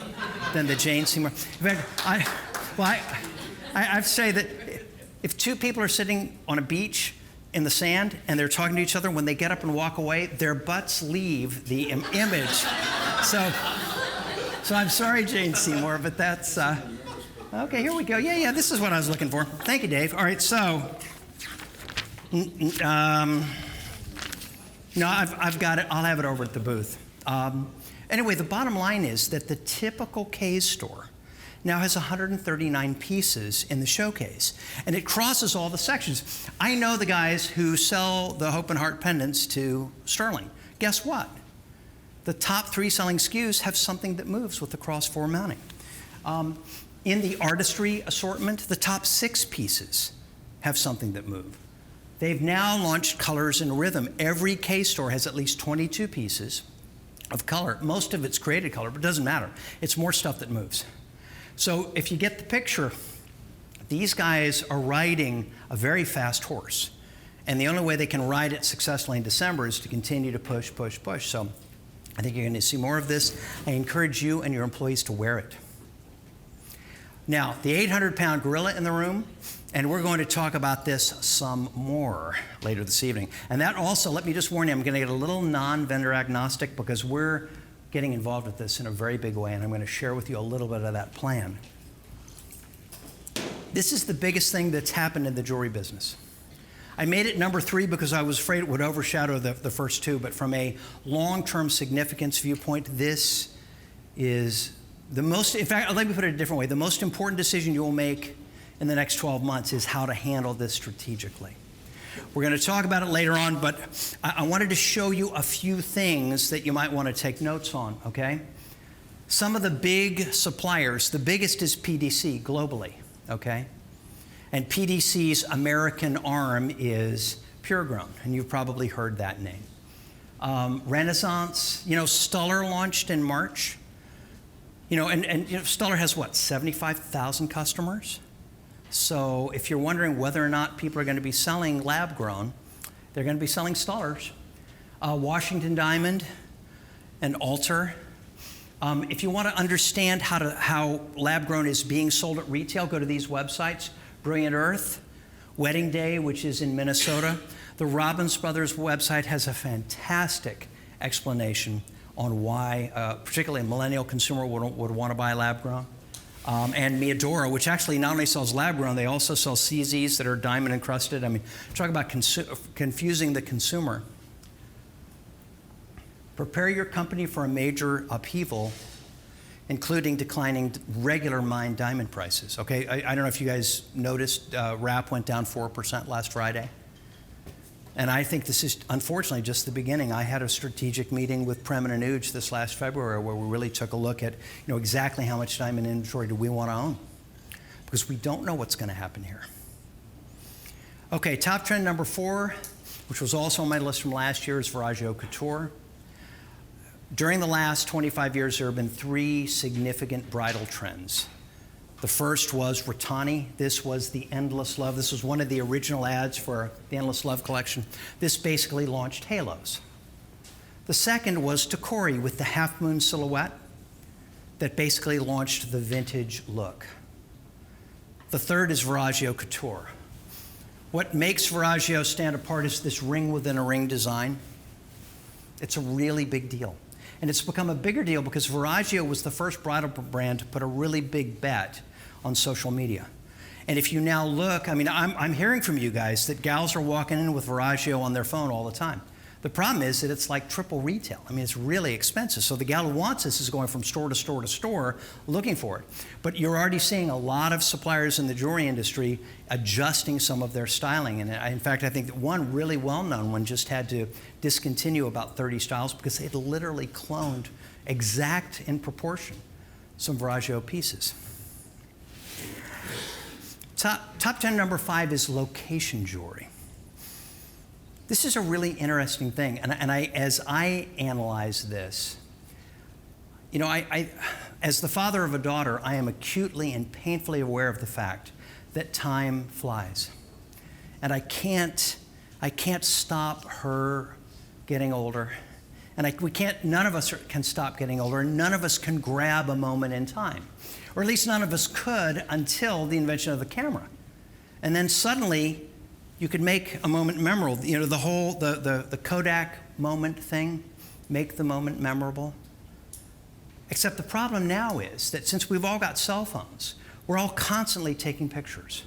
than the Jane Seymour? In fact, I'd say that if two people are sitting on a beach in the sand and they're talking to each other, when they get up and walk away, their butts leave the image. So I'm sorry, Jane Seymour, but that's, okay, here we go. Yeah, this is what I was looking for. Thank you, Dave. All right, so, no, I've got it. I'll have it over at the booth. Anyway, the bottom line is that the typical K's store now has 139 pieces in the showcase, and it crosses all the sections. I know the guys who sell the Hope and Heart pendants to Sterling. Guess what? The top 3 selling SKUs have something that moves with the cross 4 mounting. In the artistry assortment, the top 6 pieces have something that move. They've now launched colors and rhythm. Every K store has at least 22 pieces of color. Most of it's created color, but it doesn't matter. It's more stuff that moves. So if you get the picture, these guys are riding a very fast horse. And the only way they can ride it successfully in December is to continue to push. So I think you're going to see more of this. I encourage you and your employees to wear it. Now, the 800-pound gorilla in the room, and we're going to talk about this some more later this evening. And that also, let me just warn you, I'm going to get a little non-vendor agnostic because we're getting involved with this in a very big way, and I'm going to share with you a little bit of that plan. This is the biggest thing that's happened in the jewelry business. I made it number 3 because I was afraid it would overshadow the first 2, but from a long-term significance viewpoint, this is the most, in fact, let me put it a different way. The most important decision you will make in the next 12 months is how to handle this strategically. We're going to talk about it later on, but I wanted to show you a few things that you might want to take notes on, okay? Some of the big suppliers, the biggest is PDC globally, okay? And PDC's American arm is Puregrown, and you've probably heard that name. Renaissance, you know, Stuller launched in March. You know, and you know, Stuller has what, 75,000 customers? So if you're wondering whether or not people are going to be selling lab-grown, they're going to be selling Stullers. Washington Diamond and Alter. If you want to understand how lab-grown is being sold at retail, go to these websites. Brilliant Earth, Wedding Day, which is in Minnesota. The Robbins Brothers website has a fantastic explanation on why, particularly a millennial consumer would want to buy lab-grown. And Meadora, which actually not only sells lab-grown, they also sell CZs that are diamond encrusted. I mean, talk about confusing the consumer. Prepare your company for a major upheaval, including declining regular mined diamond prices. Okay, I don't know if you guys noticed, RAP went down 4% last Friday. And I think this is, unfortunately, just the beginning. I had a strategic meeting with Prem and Anuj this last February where we really took a look at, you know, exactly how much diamond inventory do we want to own? Because we don't know what's going to happen here. Okay, top trend number 4, which was also on my list from last year, is Veraggio Couture. During the last 25 years, there have been 3 significant bridal trends. The first was Ratani. This was the Endless Love. This was one of the original ads for the Endless Love collection. This basically launched halos. The second was Tacori with the half moon silhouette that basically launched the vintage look. The third is Veraggio Couture. What makes Veraggio stand apart is this ring within a ring design. It's a really big deal. And it's become a bigger deal because Veraggio was the first bridal brand to put a really big bet on social media. And if you now look, I mean, I'm hearing from you guys that gals are walking in with Veraggio on their phone all the time. The problem is that it's like triple retail. I mean, it's really expensive. So the gal who wants this is going from store to store to store looking for it. But you're already seeing a lot of suppliers in the jewelry industry adjusting some of their styling. And in fact, I think that one really well-known one just had to discontinue about 30 styles because they had literally cloned exact in proportion some Veraggio pieces. Top 10 number 5 is location jewelry. This is a really interesting thing, and as I analyze this, you know, as the father of a daughter, I am acutely and painfully aware of the fact that time flies, and I can't stop her getting older, and none of us can stop getting older, and none of us can grab a moment in time, or at least none of us could until the invention of the camera, and then suddenly you could make a moment memorable. You know, the whole, the Kodak moment thing, make the moment memorable. Except the problem now is that since we've all got cell phones, we're all constantly taking pictures.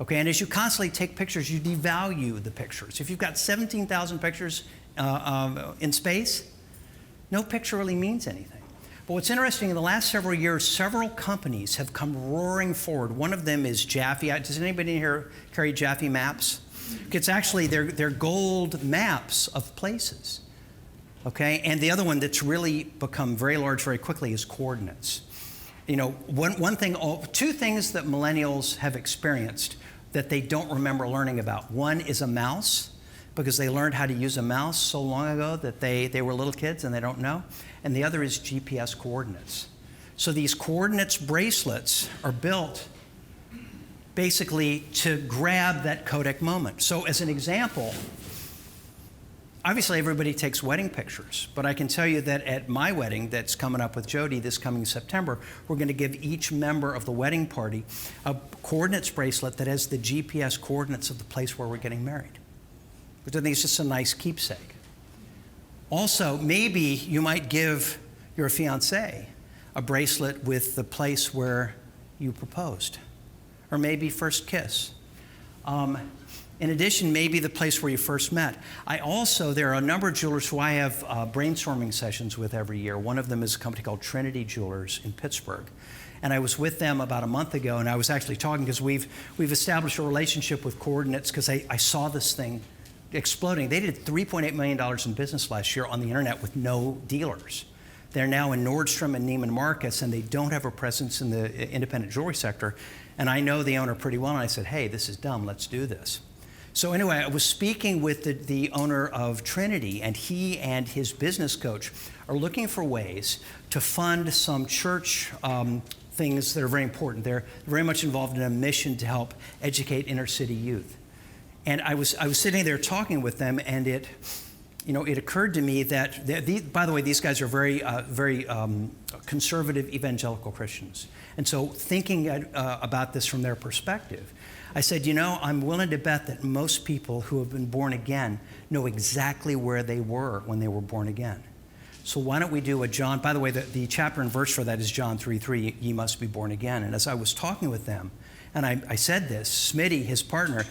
Okay, and as you constantly take pictures, you devalue the pictures. If you've got 17,000 pictures in space, no picture really means anything. But what's interesting, in the last several years, several companies have come roaring forward. One of them is Jaffe. Does anybody here carry Jaffe maps? It's actually, they're gold maps of places, okay? And the other one that's really become very large very quickly is coordinates. You know, two things that millennials have experienced that they don't remember learning about. One is a mouse, because they learned how to use a mouse so long ago that they were little kids and they don't know. And the other is GPS coordinates. So these coordinates bracelets are built basically to grab that Kodak moment. So as an example, obviously everybody takes wedding pictures, but I can tell you that at my wedding that's coming up with Jody this coming September, we're going to give each member of the wedding party a coordinates bracelet that has the GPS coordinates of the place where we're getting married, which I think is just a nice keepsake. Also, maybe you might give your fiancé a bracelet with the place where you proposed, or maybe first kiss. In addition, maybe the place where you first met. There are a number of jewelers who I have brainstorming sessions with every year. One of them is a company called Trinity Jewelers in Pittsburgh. And I was with them about a month ago, and I was actually talking because we've established a relationship with coordinates because I saw this thing exploding. They did $3.8 million in business last year on the internet with no dealers. They're now in Nordstrom and Neiman Marcus, and they don't have a presence in the independent jewelry sector. And I know the owner pretty well, and I said, hey, this is dumb, let's do this. So anyway, I was speaking with the owner of Trinity, and he and his business coach are looking for ways to fund some church things that are very important. They're very much involved in a mission to help educate inner city youth. And I was sitting there talking with them, and it occurred to me that, by the way, these guys are very conservative evangelical Christians. And so thinking about this from their perspective, I said, I'm willing to bet that most people who have been born again know exactly where they were when they were born again. So why don't we do a John, by the way, the chapter and verse for that is John 3:3, ye must be born again. And as I was talking with them, and I said this, Smitty, his partner,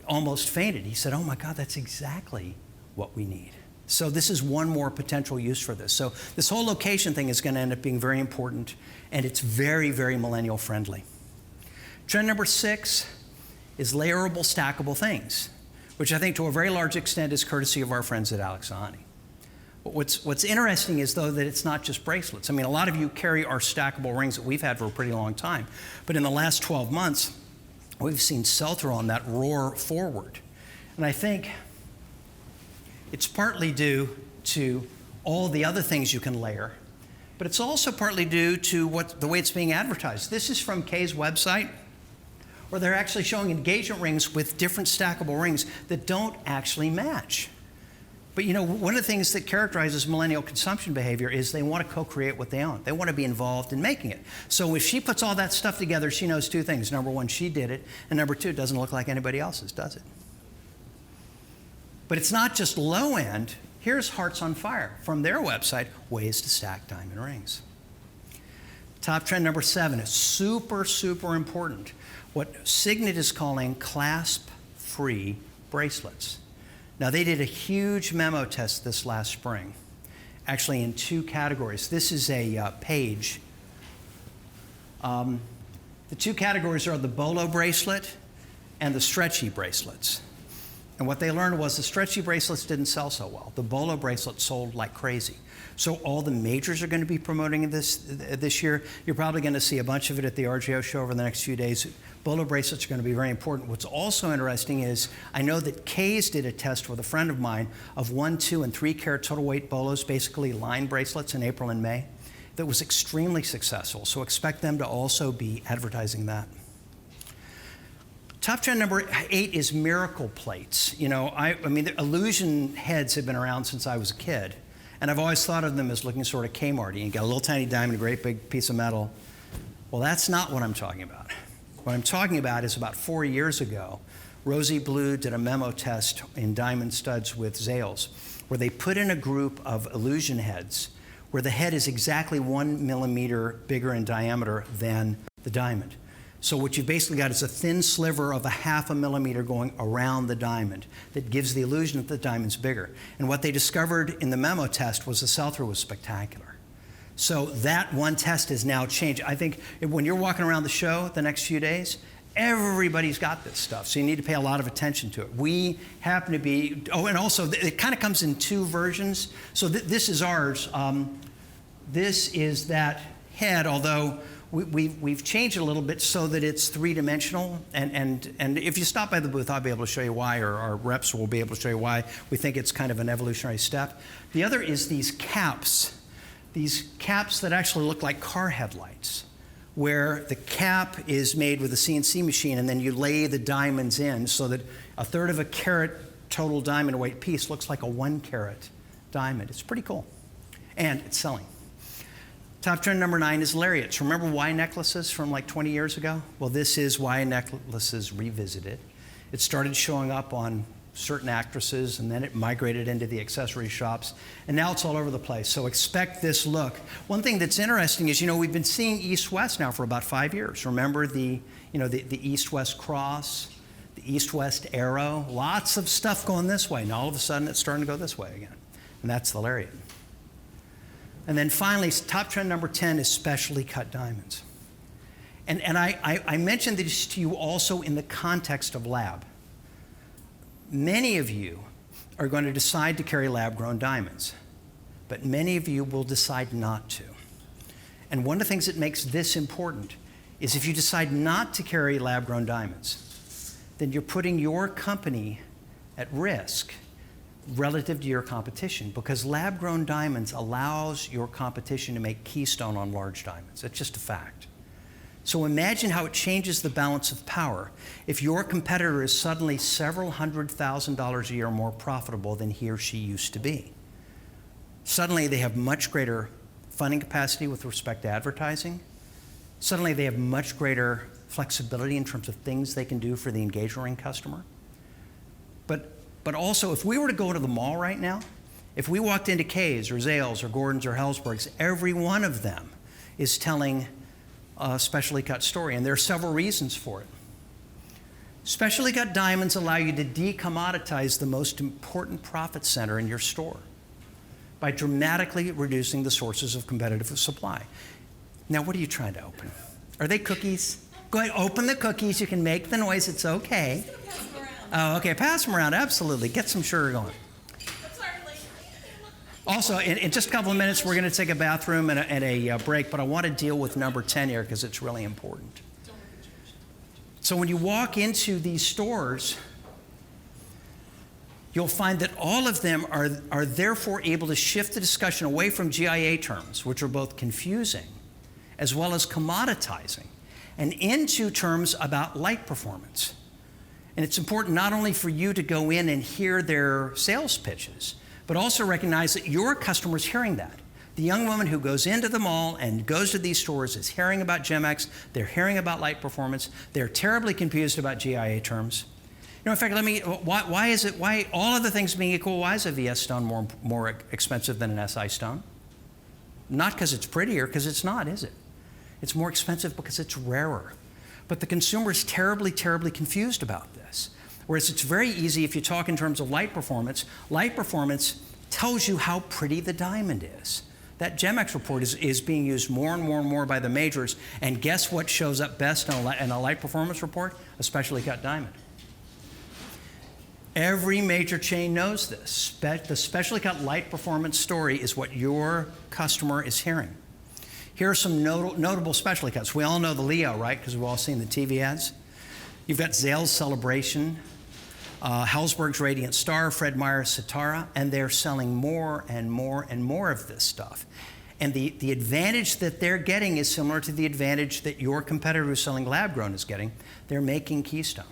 almost fainted. He said, oh my God, that's exactly what we need. So this is one more potential use for this. So this whole location thing is going to end up being very important, and it's very, very millennial friendly. Trend number 6 is layerable, stackable things, which I think to a very large extent is courtesy of our friends at Alexani. But what's interesting is, though, that it's not just bracelets. I mean, a lot of you carry our stackable rings that we've had for a pretty long time. But in the last 12 months, we've seen sell-through on that roar forward. And I think it's partly due to all the other things you can layer. But it's also partly due to the way it's being advertised. This is from Kay's website, where they're actually showing engagement rings with different stackable rings that don't actually match. But you know, one of the things that characterizes millennial consumption behavior is they want to co-create what they own. They want to be involved in making it. So if she puts all that stuff together, she knows two things. Number one, she did it. And number two, it doesn't look like anybody else's, does it? But it's not just low end. Here's Hearts on Fire from their website, ways to stack diamond rings. Top trend number 7 is super, super important. What Signet is calling clasp-free bracelets. Now, they did a huge memo test this last spring, actually in 2 categories. This is a page. The 2 categories are the bolo bracelet and the stretchy bracelets. And what they learned was the stretchy bracelets didn't sell so well. The bolo bracelet sold like crazy. So all the majors are going to be promoting this year. You're probably going to see a bunch of it at the RGO show over the next few days. Bolo bracelets are going to be very important. What's also interesting is I know that Kay's did a test with a friend of mine of 1, 2, and 3 carat total weight bolos, basically line bracelets in April and May, that was extremely successful. So expect them to also be advertising that. Top trend number 8 is miracle plates. You know, I mean, the illusion heads have been around since I was a kid. And I've always thought of them as looking sort of Kmarty. You got a little tiny diamond, a great big piece of metal. Well, that's not what I'm talking about. What I'm talking about is about 4 years ago, Rosie Blue did a memo test in diamond studs with Zales, where they put in a group of illusion heads where the head is exactly 1 millimeter bigger in diameter than the diamond. So what you've basically got is a thin sliver of a 1/2 millimeter going around the diamond that gives the illusion that the diamond's bigger. And what they discovered in the memo test was the sell-through was spectacular. So that one test has now changed. I think when you're walking around the show the next few days, everybody's got this stuff. So you need to pay a lot of attention to it. We happen to be, and also it kind of comes in 2 versions. So this is ours. This is that head, although we've changed it a little bit so that it's 3-dimensional, and if you stop by the booth, I'll be able to show you why, or our reps will be able to show you why we think it's kind of an evolutionary step. The other is these caps that actually look like car headlights, where the cap is made with a CNC machine, and then you lay the diamonds in so that 1/3 of a carat total diamond weight piece looks like a 1 carat diamond. It's pretty cool, and it's selling. Top trend number 9 is Lariats. Remember Y necklaces from like 20 years ago? Well, this is Y necklaces revisited. It started showing up on certain actresses, and then it migrated into the accessory shops, and now it's all over the place. So expect this look. One thing that's interesting is, you know, we've been seeing East-West now for about 5 years. Remember the East-West cross, the East-West arrow, lots of stuff going this way. Now all of a sudden it's starting to go this way again, and that's the Lariat. And then finally, top trend number 10 is specially cut diamonds. And I mentioned this to you also in the context of lab. Many of you are going to decide to carry lab-grown diamonds, but many of you will decide not to. And one of the things that makes this important is if you decide not to carry lab-grown diamonds, then you're putting your company at risk relative to your competition, because lab-grown diamonds allows your competition to make keystone on large diamonds. It's just a fact. So imagine how it changes the balance of power if your competitor is suddenly several $100,000 a year more profitable than he or she used to be. Suddenly they have much greater funding capacity with respect to advertising. Suddenly they have much greater flexibility in terms of things they can do for the engagement ring customer. But also, if we were to go to the mall right now, if we walked into Kay's or Zales or Gordon's or Helzberg's, every one of them is telling a specially cut story, and there are several reasons for it. Specially cut diamonds allow you to decommoditize the most important profit center in your store by dramatically reducing the sources of competitive supply. Now, what are you trying to open? Are they cookies? Go ahead, open the cookies. You can make the noise. It's okay. Oh, okay, pass them around, absolutely. Get some sugar going. Also, in just a couple of minutes, we're going to take a bathroom and a break, but I want to deal with number 10 here because it's really important. So when you walk into these stores, you'll find that all of them are therefore able to shift the discussion away from GIA terms, which are both confusing as well as commoditizing, and into terms about light performance. And it's important not only for you to go in and hear their sales pitches, but also recognize that your customer's hearing that. The young woman who goes into the mall and goes to these stores is hearing about Gemex, they're hearing about light performance, they're terribly confused about GIA terms. In fact, why all other things being equal, why is a VS stone more expensive than an SI stone? Not because it's prettier, because it's not, is it? It's more expensive because it's rarer. But the consumer is terribly, terribly confused about this. Whereas it's very easy if you talk in terms of light performance tells you how pretty the diamond is. That Gemex report is being used more and more and more by the majors, and guess what shows up best in a light performance report? A specially cut diamond. Every major chain knows this. The specially cut light performance story is what your customer is hearing. Here are some notable specially cuts. We all know the Leo, right? Because we've all seen the TV ads. You've got Zales Celebration, Hellsberg's Radiant Star, Fred Meyer's Sitara, and they're selling more and more and more of this stuff. And the advantage that they're getting is similar to the advantage that your competitor who's selling lab grown is getting. They're making Keystone.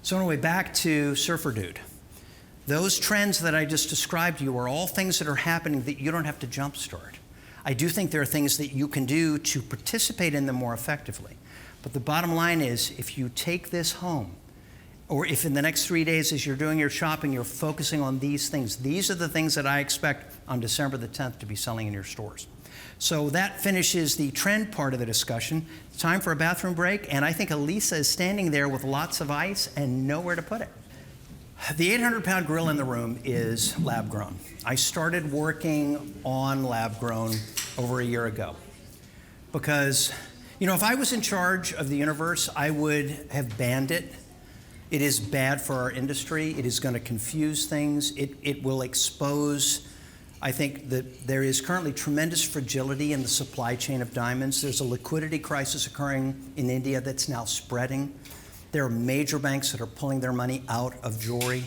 So anyway, back to Surfer Dude. Those trends that I just described to you are all things that are happening that you don't have to jumpstart. I do think there are things that you can do to participate in them more effectively. But the bottom line is, if you take this home, or if in the next 3 days as you're doing your shopping, you're focusing on these things, these are the things that I expect on December the 10th to be selling in your stores. So that finishes the trend part of the discussion. It's time for a bathroom break, and I think Elisa is standing there with lots of ice and nowhere to put it. The 800-pound gorilla in the room is lab grown. I started working on lab grown over a year ago because, if I was in charge of the universe, I would have banned it. It is bad for our industry. It is going to confuse things. It will expose. I think that there is currently tremendous fragility in the supply chain of diamonds. There's a liquidity crisis occurring in India that's now spreading. There are major banks that are pulling their money out of jewelry,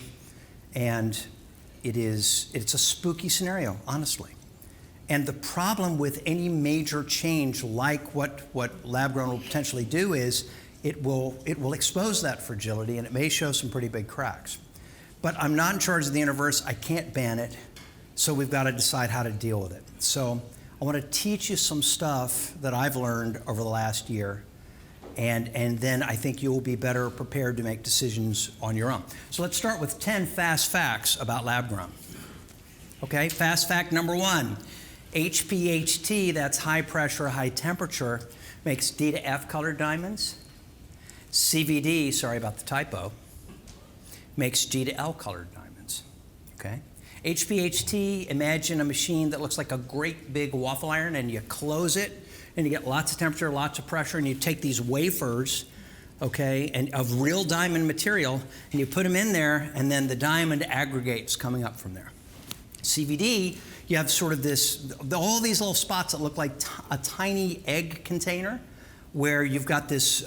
and it's a spooky scenario, honestly. And the problem with any major change like what lab-grown will potentially do is it will expose that fragility, and it may show some pretty big cracks. But I'm not in charge of the universe. I can't ban it. So we've got to decide how to deal with it. So I want to teach you some stuff that I've learned over the last year, and then I think you'll be better prepared to make decisions on your own. So let's start with 10 fast facts about lab grown. Okay, fast fact number 1, HPHT, that's high pressure, high temperature, makes D to F colored diamonds. CVD, sorry about the typo, makes G to L colored diamonds. Okay. HPHT, imagine a machine that looks like a great big waffle iron, and you close it and you get lots of temperature, lots of pressure, and you take these wafers, okay, and of real diamond material, and you put them in there, and then the diamond aggregates coming up from there. CVD, you have sort of all these little spots that look like a tiny egg container, where you've got this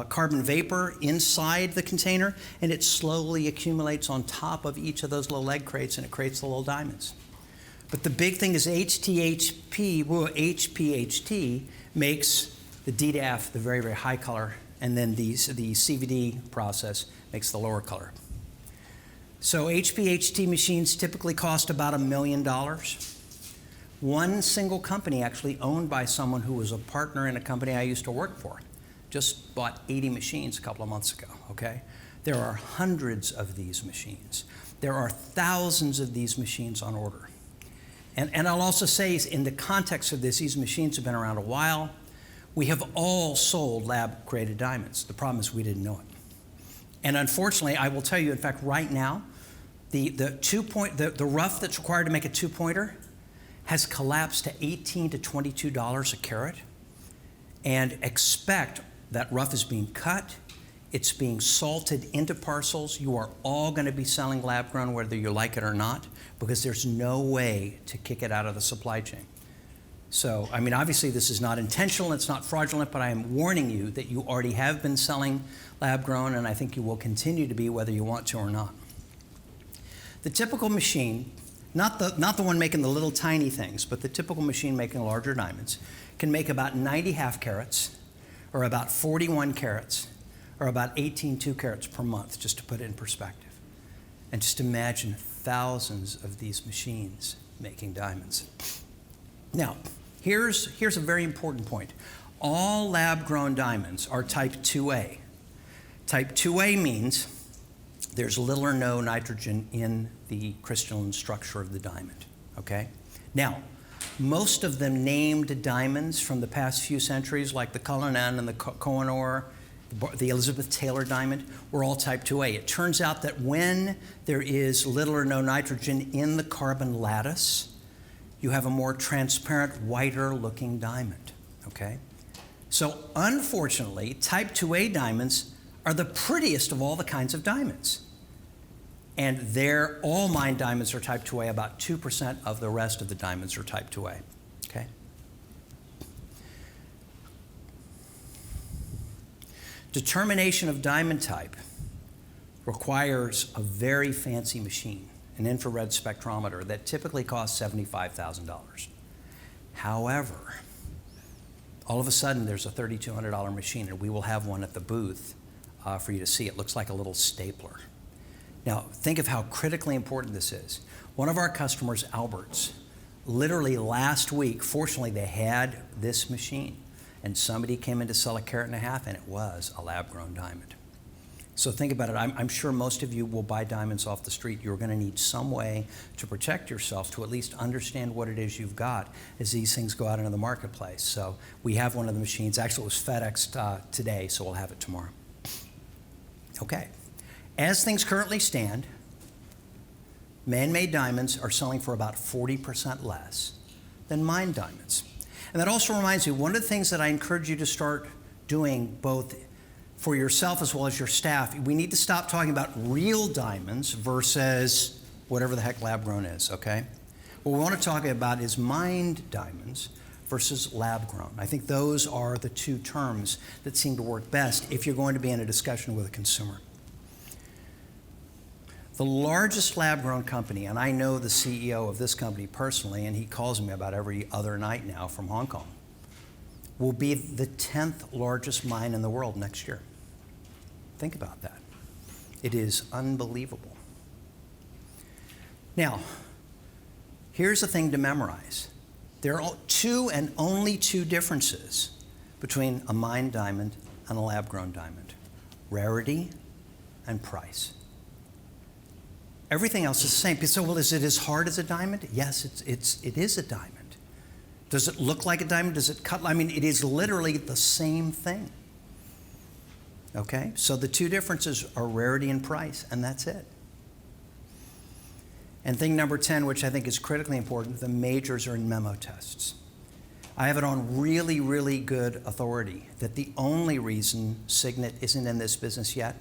carbon vapor inside the container, and it slowly accumulates on top of each of those little egg crates, and it creates the little diamonds. But the big thing is HPHT makes the D to F, the very, very high color, and then the CVD process makes the lower color. So HPHT machines typically cost about $1 million. One single company, actually owned by someone who was a partner in a company I used to work for, just bought 80 machines a couple of months ago, okay? There are hundreds of these machines. There are thousands of these machines on order. And I'll also say, in the context of this, these machines have been around a while. We have all sold lab-created diamonds. The problem is we didn't know it. And unfortunately, I will tell you, in fact, right now, the rough that's required to make a two-pointer has collapsed to $18 to $22 a carat. And expect that rough is being cut, it's being salted into parcels. You are all going to be selling lab-grown, whether you like it or not, because there's no way to kick it out of the supply chain. So, I mean, obviously this is not intentional, it's not fraudulent, but I am warning you that you already have been selling lab-grown, and I think you will continue to be whether you want to or not. The typical machine, not the one making the little tiny things, but the typical machine making larger diamonds, can make about 90 half carats, or about 41 carats, or about 18 2 carats per month, just to put it in perspective. And just imagine thousands of these machines making diamonds. Now, here's a very important point. All lab-grown diamonds are type 2A. Type 2A means there's little or no nitrogen in the crystalline structure of the diamond, okay? Now, most of the named diamonds from the past few centuries, like the Cullinan and the Kohinoor, the Elizabeth Taylor diamond, were all type 2A. It turns out that when there is little or no nitrogen in the carbon lattice, you have a more transparent, whiter looking diamond, okay? So unfortunately, type 2A diamonds are the prettiest of all the kinds of diamonds. And all mine diamonds are type 2A, about 2% of the rest of the diamonds are type 2A, okay? Determination of diamond type requires a very fancy machine, an infrared spectrometer that typically costs $75,000. However, all of a sudden there's a $3,200 machine, and we will have one at the booth for you to see. It looks like a little stapler. Now, think of how critically important this is. One of our customers, Alberts, literally last week, fortunately they had this machine, and somebody came in to sell 1.5 carats, and it was a lab-grown diamond. So think about it. I'm sure most of you will buy diamonds off the street. You're going to need some way to protect yourself, to at least understand what it is you've got as these things go out into the marketplace. So we have one of the machines. Actually, it was FedExed today, so we'll have it tomorrow. Okay. As things currently stand, man-made diamonds are selling for about 40% less than mined diamonds. And that also reminds me, one of the things that I encourage you to start doing, both for yourself as well as your staff, we need to stop talking about real diamonds versus whatever the heck lab-grown is, okay? What we want to talk about is mined diamonds versus lab-grown. I think those are the two terms that seem to work best if you're going to be in a discussion with a consumer. The largest lab-grown company, and I know the CEO of this company personally, and he calls me about every other night now from Hong Kong, will be the 10th largest mine in the world next year. Think about that. It is unbelievable. Now, here's the thing to memorize. There are two and only two differences between a mined diamond and a lab-grown diamond: rarity and price. Everything else is the same. So, well, is it as hard as a diamond? Yes, it is a diamond. Does it look like a diamond? Does it cut? I mean, it is literally the same thing. Okay? So the two differences are rarity and price, and that's it. And thing number 10, which I think is critically important, the majors are in memo tests. I have it on really, really good authority that the only reason Signet isn't in this business yet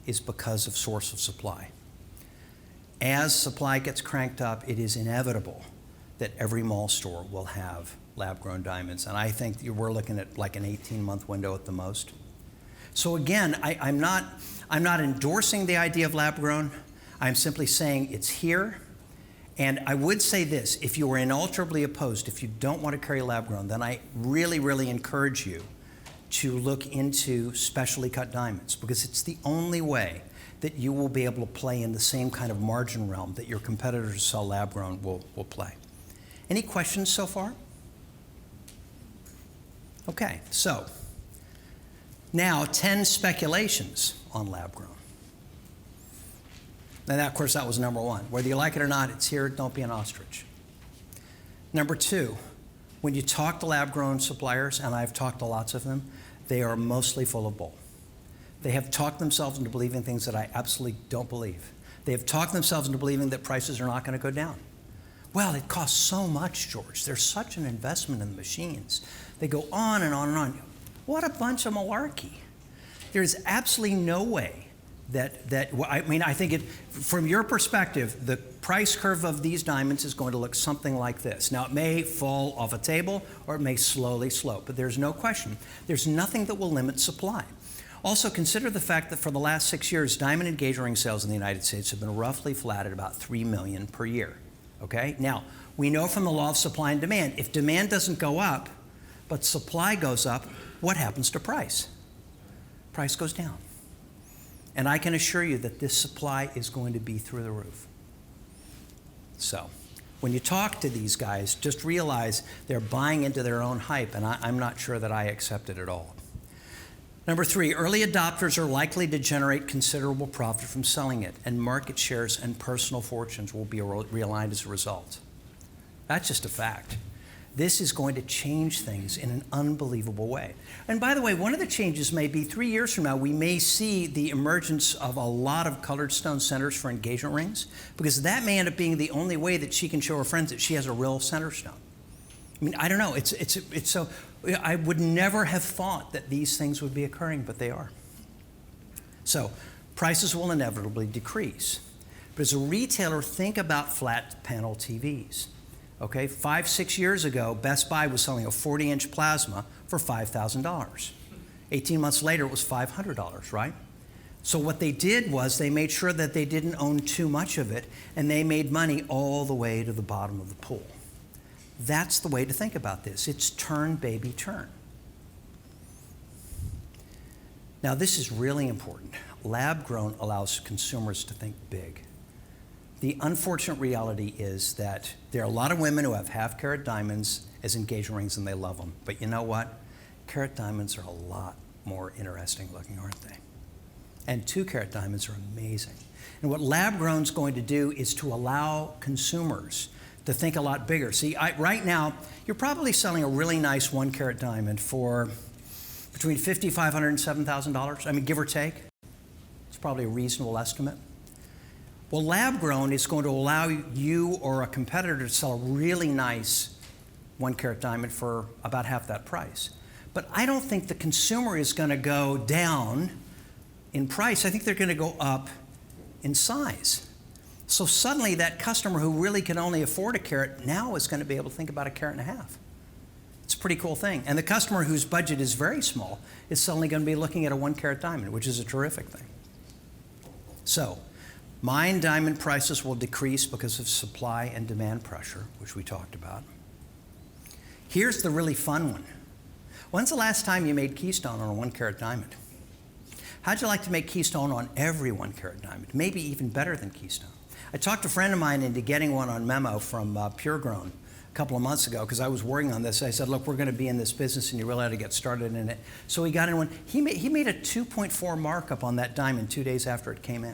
is because of source of supply. As supply gets cranked up, it is inevitable that every mall store will have lab-grown diamonds. And I think we're looking at like an 18-month window at the most. So again, I'm not endorsing the idea of lab-grown. I'm simply saying it's here. And I would say this: if you are inalterably opposed, if you don't want to carry lab-grown, then I really, really encourage you to look into specially cut diamonds, because it's the only way that you will be able to play in the same kind of margin realm that your competitors who sell lab-grown will play. Any questions so far? Okay, so now 10 speculations on lab-grown. And of course, that was number one. Whether you like it or not, it's here. Don't be an ostrich. Number two, when you talk to lab-grown suppliers, and I've talked to lots of them, they are mostly full of bull. They have talked themselves into believing things that I absolutely don't believe. They have talked themselves into believing that prices are not going to go down. Well, it costs so much, George. There's such an investment in the machines. They go on and on and on. What a bunch of malarkey. There's absolutely no way I think from your perspective, the price curve of these diamonds is going to look something like this. Now, it may fall off a table or it may slowly slope, but there's no question. There's nothing that will limit supply. Also, consider the fact that for the last 6 years, diamond engagement ring sales in the United States have been roughly flat at about 3 million per year, okay? Now, we know from the law of supply and demand, if demand doesn't go up, but supply goes up, what happens to price? Price goes down. And I can assure you that this supply is going to be through the roof. So, when you talk to these guys, just realize they're buying into their own hype, and I'm not sure that I accept it at all. Number 3, early adopters are likely to generate considerable profit from selling it, and market shares and personal fortunes will be realigned as a result. That's just a fact. This is going to change things in an unbelievable way. And by the way, one of the changes may be 3 years from now, we may see the emergence of a lot of colored stone centers for engagement rings, because that may end up being the only way that she can show her friends that she has a real center stone. I mean, I don't know. It's so. I would never have thought that these things would be occurring, but they are. So, prices will inevitably decrease. But as a retailer, think about flat panel TVs. Okay, 5-6 years ago, Best Buy was selling a 40-inch plasma for $5,000. 18 months later, it was $500, right? So what they did was they made sure that they didn't own too much of it, and they made money all the way to the bottom of the pool. That's the way to think about this. It's turn, baby, turn. Now, this is really important. Lab-grown allows consumers to think big. The unfortunate reality is that there are a lot of women who have half-carat diamonds as engagement rings and they love them. But you know what? Carat diamonds are a lot more interesting looking, aren't they? And 2-carat diamonds are amazing. And what lab-grown's going to do is to allow consumers to think a lot bigger. See, right now, you're probably selling a really nice 1-carat diamond for between $5,500 and $7,000. I mean, give or take. It's probably a reasonable estimate. Well, lab-grown is going to allow you or a competitor to sell a really nice 1-carat diamond for about half that price. But I don't think the consumer is going to go down in price. I think they're going to go up in size. So suddenly that customer who really can only afford a carat now is going to be able to think about a carat and a half. It's a pretty cool thing. And the customer whose budget is very small is suddenly going to be looking at a 1-carat diamond, which is a terrific thing. So, mine diamond prices will decrease because of supply and demand pressure, which we talked about. Here's the really fun one. When's the last time you made keystone on a 1-carat diamond? How'd you like to make keystone on every 1-carat diamond? Maybe even better than keystone. I talked a friend of mine into getting one on memo from Pure Grown a couple of months ago because I was working on this. I said, look, we're going to be in this business and you really ought to get started in it. So he got in one. He made a 2.4 markup on that diamond 2 days after it came in.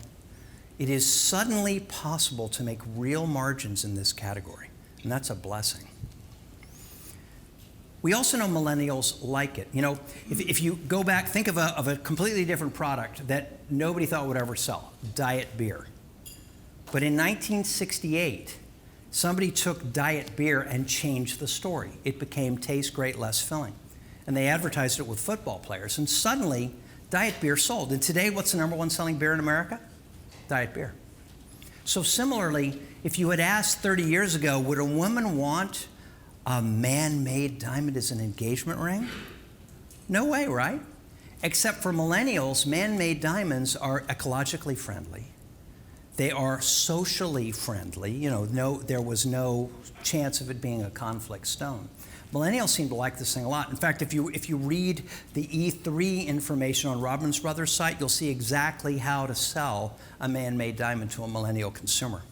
It is suddenly possible to make real margins in this category, and that's a blessing. We also know millennials like it. You know, if you go back, think of a completely different product that nobody thought would ever sell, diet beer. But in 1968, somebody took diet beer and changed the story. It became taste great, less filling. And they advertised it with football players, and suddenly diet beer sold. And today, what's the #1 selling beer in America? Diet beer. So similarly, if you had asked 30 years ago, would a woman want a man-made diamond as an engagement ring? No way, right? Except for millennials, man-made diamonds are ecologically friendly. They are socially friendly. You know, there was no chance of it being a conflict stone. Millennials seem to like this thing a lot. In fact, if you read the E3 information on Robbins Brothers' site, you'll see exactly how to sell a man-made diamond to a millennial consumer.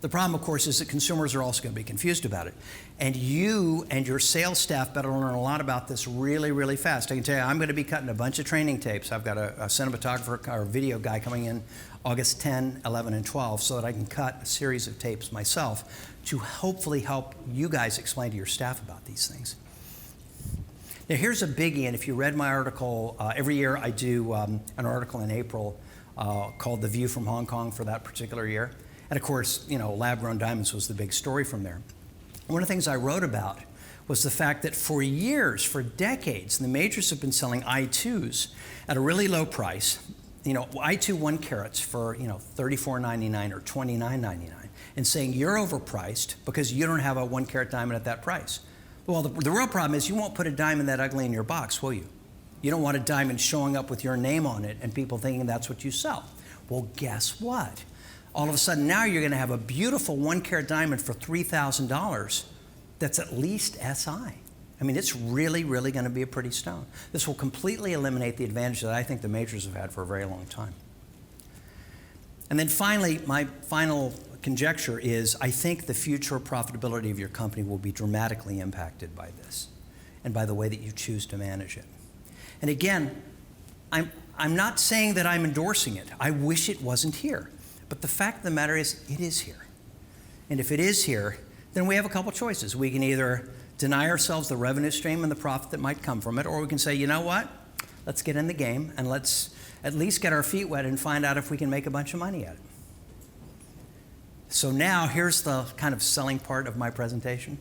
The problem, of course, is that consumers are also going to be confused about it. And you and your sales staff better learn a lot about this really, really fast. I can tell you, I'm going to be cutting a bunch of training tapes. I've got a cinematographer or video guy coming in August 10, 11, and 12 so that I can cut a series of tapes myself to hopefully help you guys explain to your staff about these things. Now, here's a biggie, and if you read my article, every year I do an article in April called The View from Hong Kong for that particular year. And of course, you know, lab-grown diamonds was the big story from there. One of the things I wrote about was the fact that for years, for decades, the majors have been selling I2s at a really low price, I2 1 carats for, $34.99 or $29.99 and saying you're overpriced because you don't have a 1 carat diamond at that price. Well, the real problem is you won't put a diamond that ugly in your box, will you? You don't want a diamond showing up with your name on it and people thinking that's what you sell. Well, guess what? All of a sudden now you're going to have a beautiful 1 carat diamond for $3,000 that's at least SI. I mean, it's really, really going to be a pretty stone. This will completely eliminate the advantage that I think the majors have had for a very long time. And then finally, my final conjecture is I think the future profitability of your company will be dramatically impacted by this and by the way that you choose to manage it. And again, I'm not saying that I'm endorsing it. I wish it wasn't here. But the fact of the matter is, it is here. And if it is here, then we have a couple choices. We can either deny ourselves the revenue stream and the profit that might come from it, or we can say, you know what? Let's get in the game and let's at least get our feet wet and find out if we can make a bunch of money at it. So now here's the kind of selling part of my presentation.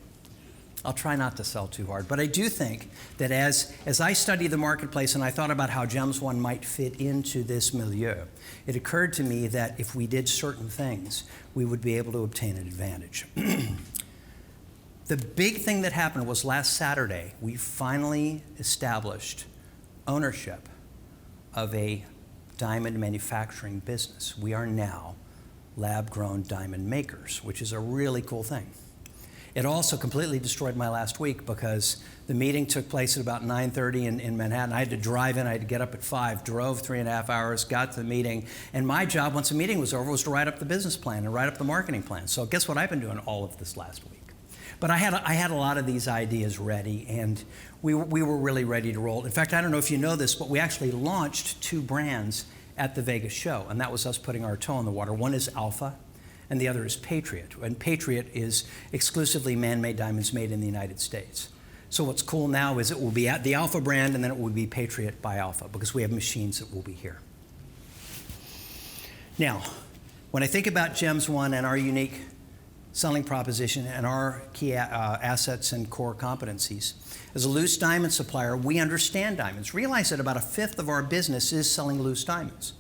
I'll try not to sell too hard, but I do think that as I studied the marketplace and I thought about how Gems One might fit into this milieu, it occurred to me that if we did certain things, we would be able to obtain an advantage. The big thing that happened was last Saturday, we finally established ownership of a diamond manufacturing business. We are now lab-grown diamond makers, which is a really cool thing. It also completely destroyed my last week because the meeting took place at about 9:30 in Manhattan. I had to drive in, I had to get up at 5, drove 3.5 hours, got to the meeting, and my job, once the meeting was over, was to write up the business plan and write up the marketing plan. So guess what I've been doing all of this last week? But I had a lot of these ideas ready, and we were really ready to roll. In fact, I don't know if you know this, but we actually launched 2 brands at the Vegas show, and that was us putting our toe in the water. One is Alpha, and the other is Patriot. And Patriot is exclusively man-made diamonds made in the United States. So what's cool now is it will be at the Alpha brand, and then it will be Patriot by Alpha, because we have machines that will be here. Now, when I think about Gems One and our unique selling proposition and our key assets and core competencies, as a loose diamond supplier, we understand diamonds. Realize that about 1/5 of our business is selling loose diamonds.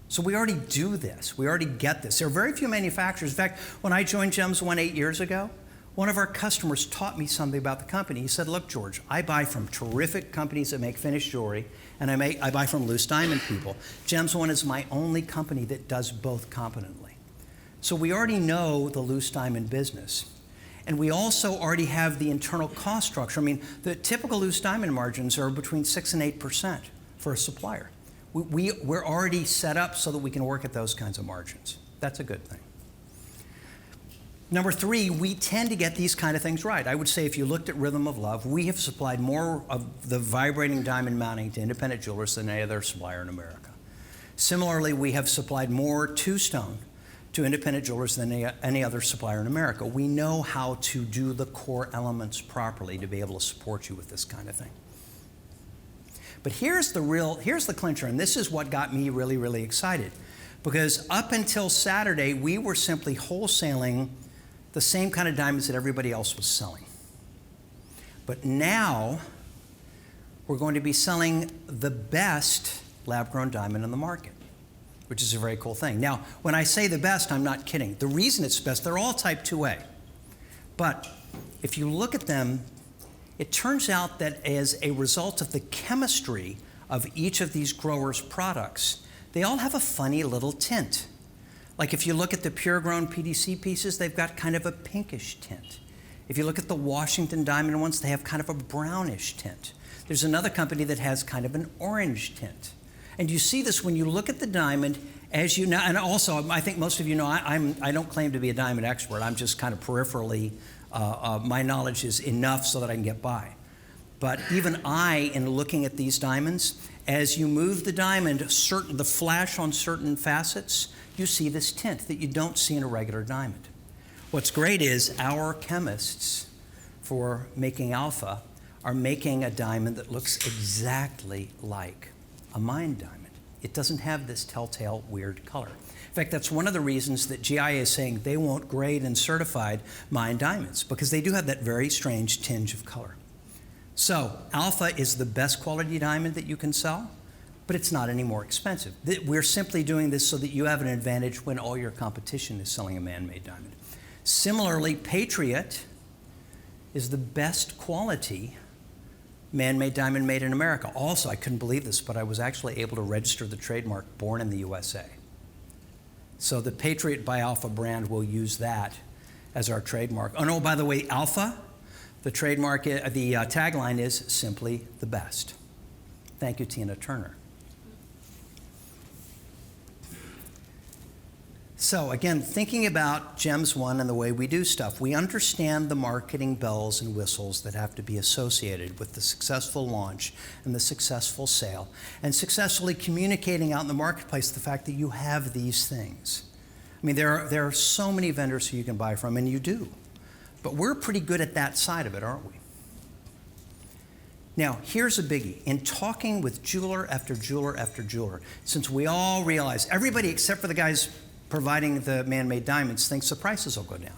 So we already do this. We already get this. There are very few manufacturers. In fact, when I joined Gems One 8 years ago, one of our customers taught me something about the company. He said, look, George, I buy from terrific companies that make finished jewelry, and I buy from loose diamond people. Gems One is my only company that does both competently. So we already know the loose diamond business. And we also already have the internal cost structure. I mean, the typical loose diamond margins are between 6% and 8% for a supplier. We're already set up so that we can work at those kinds of margins. That's a good thing. Number 3, we tend to get these kind of things right. I would say if you looked at Rhythm of Love, we have supplied more of the vibrating diamond mounting to independent jewelers than any other supplier in America. Similarly, we have supplied more Two-Stone to independent jewelers than any other supplier in America. We know how to do the core elements properly to be able to support you with this kind of thing. But here's the clincher, and this is what got me really, really excited. Because up until Saturday, we were simply wholesaling the same kind of diamonds that everybody else was selling. But now, we're going to be selling the best lab-grown diamond in the market, which is a very cool thing. Now, when I say the best, I'm not kidding. The reason it's best, they're all type 2A. But if you look at them, it turns out that as a result of the chemistry of each of these growers' products, they all have a funny little tint. Like if you look at the pure-grown PDC pieces, they've got kind of a pinkish tint. If you look at the Washington diamond ones, they have kind of a brownish tint. There's another company that has kind of an orange tint. And you see this when you look at the diamond, as you know, and also I think most of you know, I don't claim to be a diamond expert. I'm just kind of peripherally, my knowledge is enough so that I can get by. But even I, in looking at these diamonds, as you move the diamond, the flash on certain facets, you see this tint that you don't see in a regular diamond. What's great is our chemists, for making Alpha, are making a diamond that looks exactly like a mined diamond. It doesn't have this telltale weird color. In fact, that's one of the reasons that GIA is saying they won't grade and certified mined diamonds, because they do have that very strange tinge of color. So Alpha is the best quality diamond that you can sell, but it's not any more expensive. We're simply doing this so that you have an advantage when all your competition is selling a man-made diamond. Similarly, Patriot is the best quality man-made diamond made in America. Also, I couldn't believe this, but I was actually able to register the trademark born in the USA. So the Patriot by Alpha brand will use that as our trademark. Oh no, by the way, Alpha, the trademark, the tagline is simply the best. Thank you, Tina Turner. So again, thinking about GEMS 1 and the way we do stuff, we understand the marketing bells and whistles that have to be associated with the successful launch and the successful sale, and successfully communicating out in the marketplace the fact that you have these things. I mean, there are so many vendors who you can buy from, and you do. But we're pretty good at that side of it, aren't we? Now, here's a biggie. In talking with jeweler after jeweler after jeweler, since we all realize, everybody except for the guys providing the man-made diamonds thinks the prices will go down.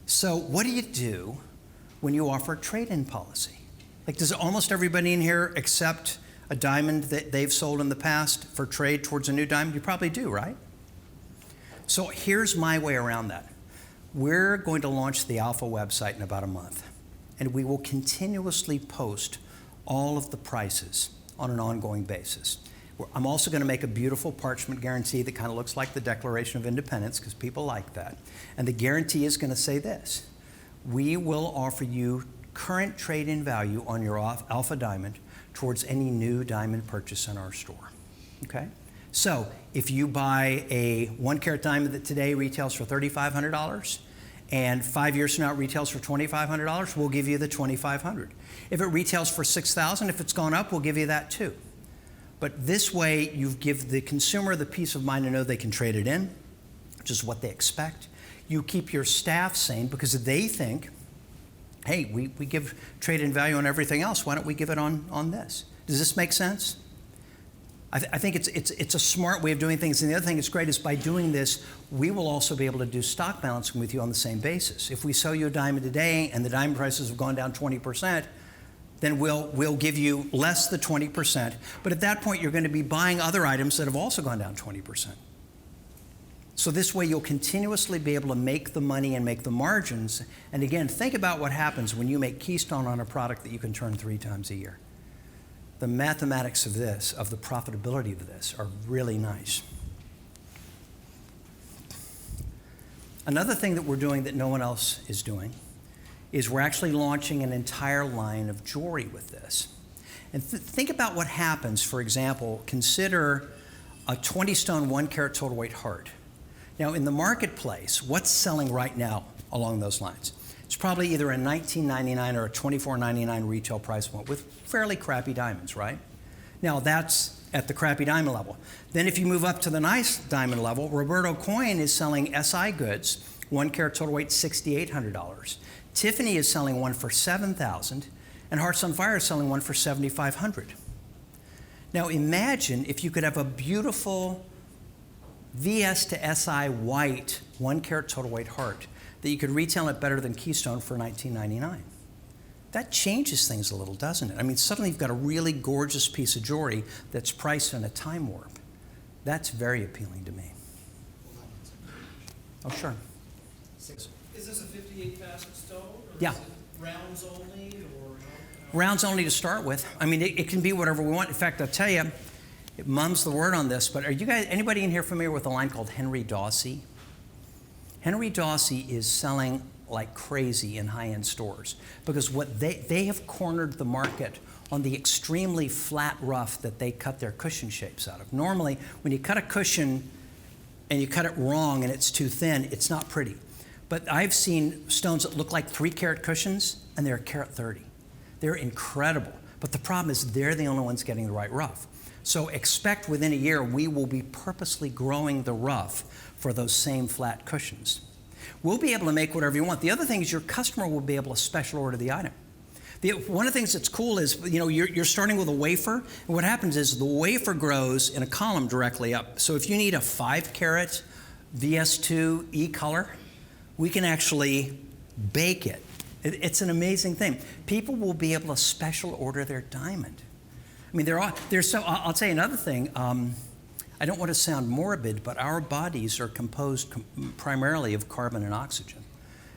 So what do you do when you offer a trade-in policy? Like, does almost everybody in here accept a diamond that they've sold in the past for trade towards a new diamond? You probably do, right? So here's my way around that. We're going to launch the Alpha website in about a month, and we will continuously post all of the prices on an ongoing basis. I'm also going to make a beautiful parchment guarantee that kind of looks like the Declaration of Independence, because people like that. And the guarantee is going to say this: we will offer you current trade-in value on your Alpha diamond towards any new diamond purchase in our store. Okay? So if you buy a 1-carat diamond that today retails for $3,500, and 5 years from now it retails for $2,500, we'll give you the $2,500. If it retails for $6,000, if it's gone up, we'll give you that too. But this way, you give the consumer the peace of mind to know they can trade it in, which is what they expect. You keep your staff sane because they think, hey, we give trade-in value on everything else. Why don't we give it on this? Does this make sense? I think it's a smart way of doing things. And the other thing that's great is by doing this, we will also be able to do stock balancing with you on the same basis. If we sell you a diamond today and the diamond prices have gone down 20%, then we'll give you less than 20%. But at that point, you're going to be buying other items that have also gone down 20%. So this way, you'll continuously be able to make the money and make the margins. And again, think about what happens when you make Keystone on a product that you can turn 3 times a year. The mathematics of this, of the profitability of this, are really nice. Another thing that we're doing that no one else is doing is we're actually launching an entire line of jewelry with this. And think about what happens. For example, consider a 20-stone 1-carat total weight heart. Now, in the marketplace, what's selling right now along those lines? It's probably either a $19.99 or a $24.99 retail price point with fairly crappy diamonds, right? Now, that's at the crappy diamond level. Then if you move up to the nice diamond level, Roberto Coin is selling SI goods, 1-carat total weight, $6,800. Tiffany is selling one for $7,000, and Hearts on Fire is selling one for $7,500. Now imagine if you could have a beautiful VS to SI white 1-carat total weight heart that you could retail it better than Keystone for $19.99. That changes things a little, doesn't it? I mean, suddenly you've got a really gorgeous piece of jewelry that's priced in a time warp. That's very appealing to me. Oh, sure. Is this a 58 facet stone? Or Yeah. Is it rounds only, or? Rounds only to start with. I mean, it can be whatever we want. In fact, I'll tell you, it mum's the word on this, but are you guys, anybody in here familiar with a line called Henry Dawsey? Henry Dawsey is selling like crazy in high-end stores because what they have cornered the market on the extremely flat rough that they cut their cushion shapes out of. Normally, when you cut a cushion and you cut it wrong and it's too thin, it's not pretty. But I've seen stones that look like 3-carat cushions, and they're 1.30 carat. They're incredible. But the problem is they're the only ones getting the right rough. So expect within a year we will be purposely growing the rough for those same flat cushions. We'll be able to make whatever you want. The other thing is your customer will be able to special order the item. One of the things that's cool is, you know, you're starting with a wafer, and what happens is the wafer grows in a column directly up. So if you need a 5-carat VS2 E-color, we can actually bake it. It's an amazing thing. People will be able to special order their diamond. I I mean, there's so. I'll tell you another thing. I don't want to sound morbid, but our bodies are composed primarily of carbon and oxygen.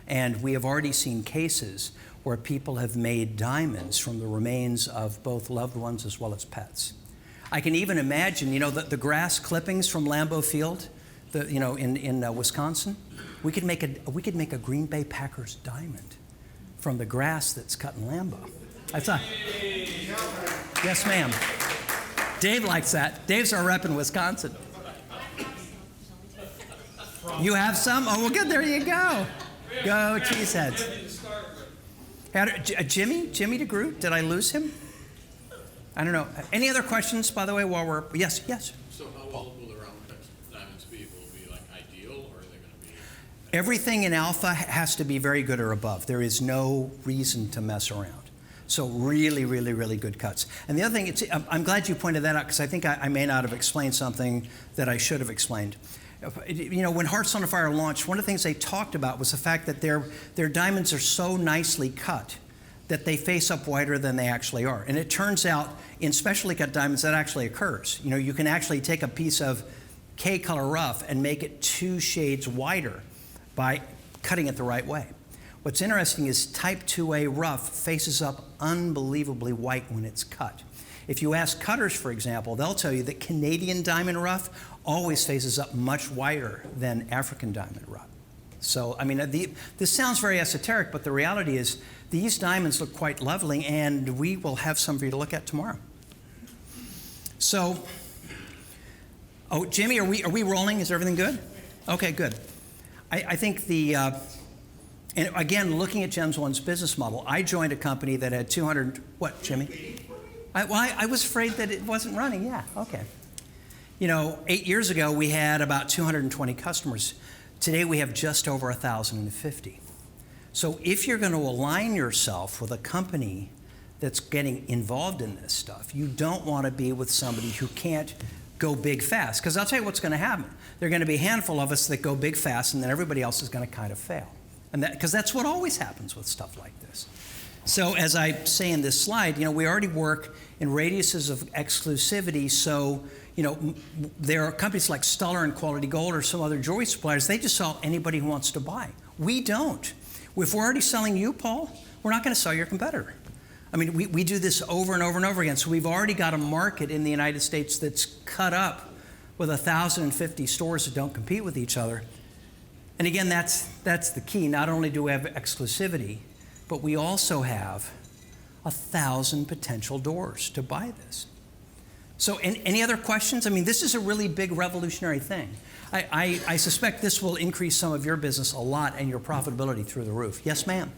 And we have already seen cases where people have made diamonds from the remains of both loved ones as well as pets. I can even imagine, the grass clippings from Lambeau Field, in Wisconsin. We could make a Green Bay Packers diamond from the grass that's cut in Lambeau. I thought. Yes, ma'am. Dave likes that. Dave's our rep in Wisconsin. You have some? Oh, well, good. There you go. Go Cheeseheads. Jimmy DeGroot, did I lose him? I don't know. Any other questions, by the way, while we're... Yes. So how old will the round diamonds be? Will it be like ideal, or are they going to be... Everything in alpha has to be very good or above. There is no reason to mess around. So really, really, really good cuts. And the other thing, I'm glad you pointed that out, because I think I may not have explained something that I should have explained. When Hearts on Fire launched, one of the things they talked about was the fact that their diamonds are so nicely cut that they face up wider than they actually are. And it turns out in specially cut diamonds that actually occurs. You can actually take a piece of K-color rough and make it 2 shades wider by cutting it the right way. What's interesting is type 2A rough faces up unbelievably white when it's cut. If you ask cutters, for example, they'll tell you that Canadian diamond rough always faces up much whiter than African diamond rough. So, I mean, this sounds very esoteric, but the reality is these diamonds look quite lovely, and we will have some for you to look at tomorrow. So, Jimmy, are we rolling? Is everything good? Okay, good. I think and again, looking at Gems One's business model, I joined a company that had 200, what, Jimmy? I was afraid that it wasn't running, yeah, okay. 8 years ago, we had about 220 customers. Today, we have just over 1,050. So if you're going to align yourself with a company that's getting involved in this stuff, you don't want to be with somebody who can't go big fast. Because I'll tell you what's going to happen. There are going to be a handful of us that go big fast, and then everybody else is going to kind of fail. And because that's what always happens with stuff like this. So as I say in this slide, we already work in radiuses of exclusivity. So, there are companies like Stuller and Quality Gold or some other jewelry suppliers. They just sell anybody who wants to buy. We don't. If we're already selling you, Paul, we're not going to sell your competitor. I mean, we do this over and over and over again. So we've already got a market in the United States that's cut up with 1,050 stores that don't compete with each other. And again, that's the key. Not only do we have exclusivity, but we also have 1,000 potential doors to buy this. So any other questions? I mean, this is a really big revolutionary thing. I suspect this will increase some of your business a lot and your profitability through the roof. Yes, ma'am?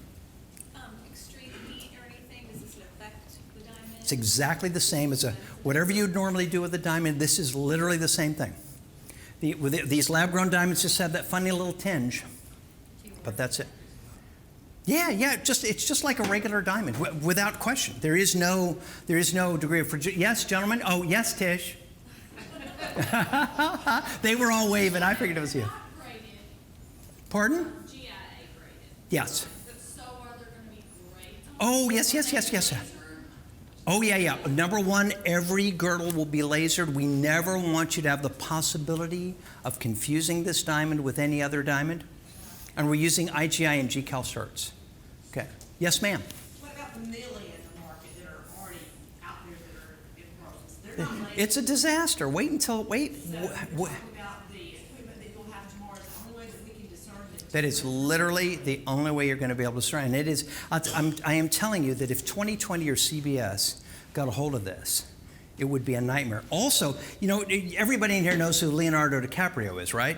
Extreme heat or anything, does this affect the diamond? It's exactly the same as whatever you'd normally do with a diamond. This is literally the same thing. These lab-grown diamonds just have that funny little tinge, but that's it. Yeah. It's just like a regular diamond, without question. There is no degree of fragility. Yes, gentlemen. Oh, yes, Tish. They were all waving. I figured it was you. Graded. Pardon? GIA graded. Yes. So are there going to be grades? Oh, yes. Oh, yeah. Number one, every girdle will be lasered. We never want you to have the possibility of confusing this diamond with any other diamond. And we're using IGI and GCAL certs. Okay. Yes, ma'am. What about the millie in the market that are already out there that are in process? They're not lasered. It's a disaster. Wait. About the equipment that you'll have tomorrow is the only way that we can discern it. That is literally the only way you're going to be able to discern. And it is. I am telling you that if 2020 or CBS got a hold of this, it would be a nightmare. Also, everybody in here knows who Leonardo DiCaprio is, right?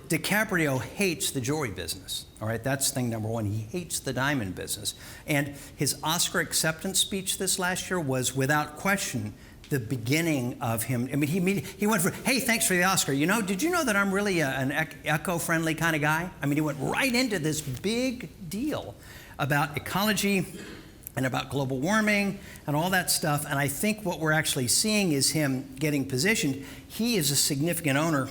DiCaprio hates the jewelry business. All right, that's thing number one. He hates the diamond business. And his Oscar acceptance speech this last year was, without question, the beginning of him. I mean, he went for, hey, thanks for the Oscar. Did you know that I'm really an eco-friendly kind of guy? I mean, he went right into this big deal about ecology and about global warming and all that stuff. And I think what we're actually seeing is him getting positioned. He is a significant owner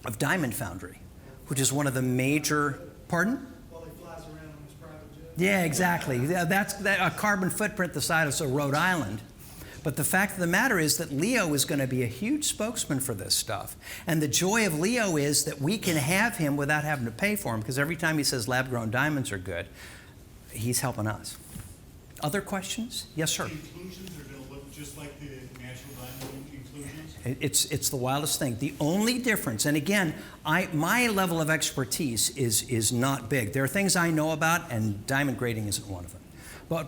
of Diamond Foundry, which is one of the major, pardon? While he flies around on his private jet. Yeah, exactly. That's a carbon footprint the size of Rhode Island. But the fact of the matter is that Leo is going to be a huge spokesman for this stuff. And the joy of Leo is that we can have him without having to pay for him, because every time he says lab-grown diamonds are good, he's helping us. Other questions? Yes, sir. The inclusions are going to look just like the natural diamond inclusions? It's the wildest thing. The only difference, and again, my level of expertise is not big. There are things I know about, and diamond grading isn't one of them.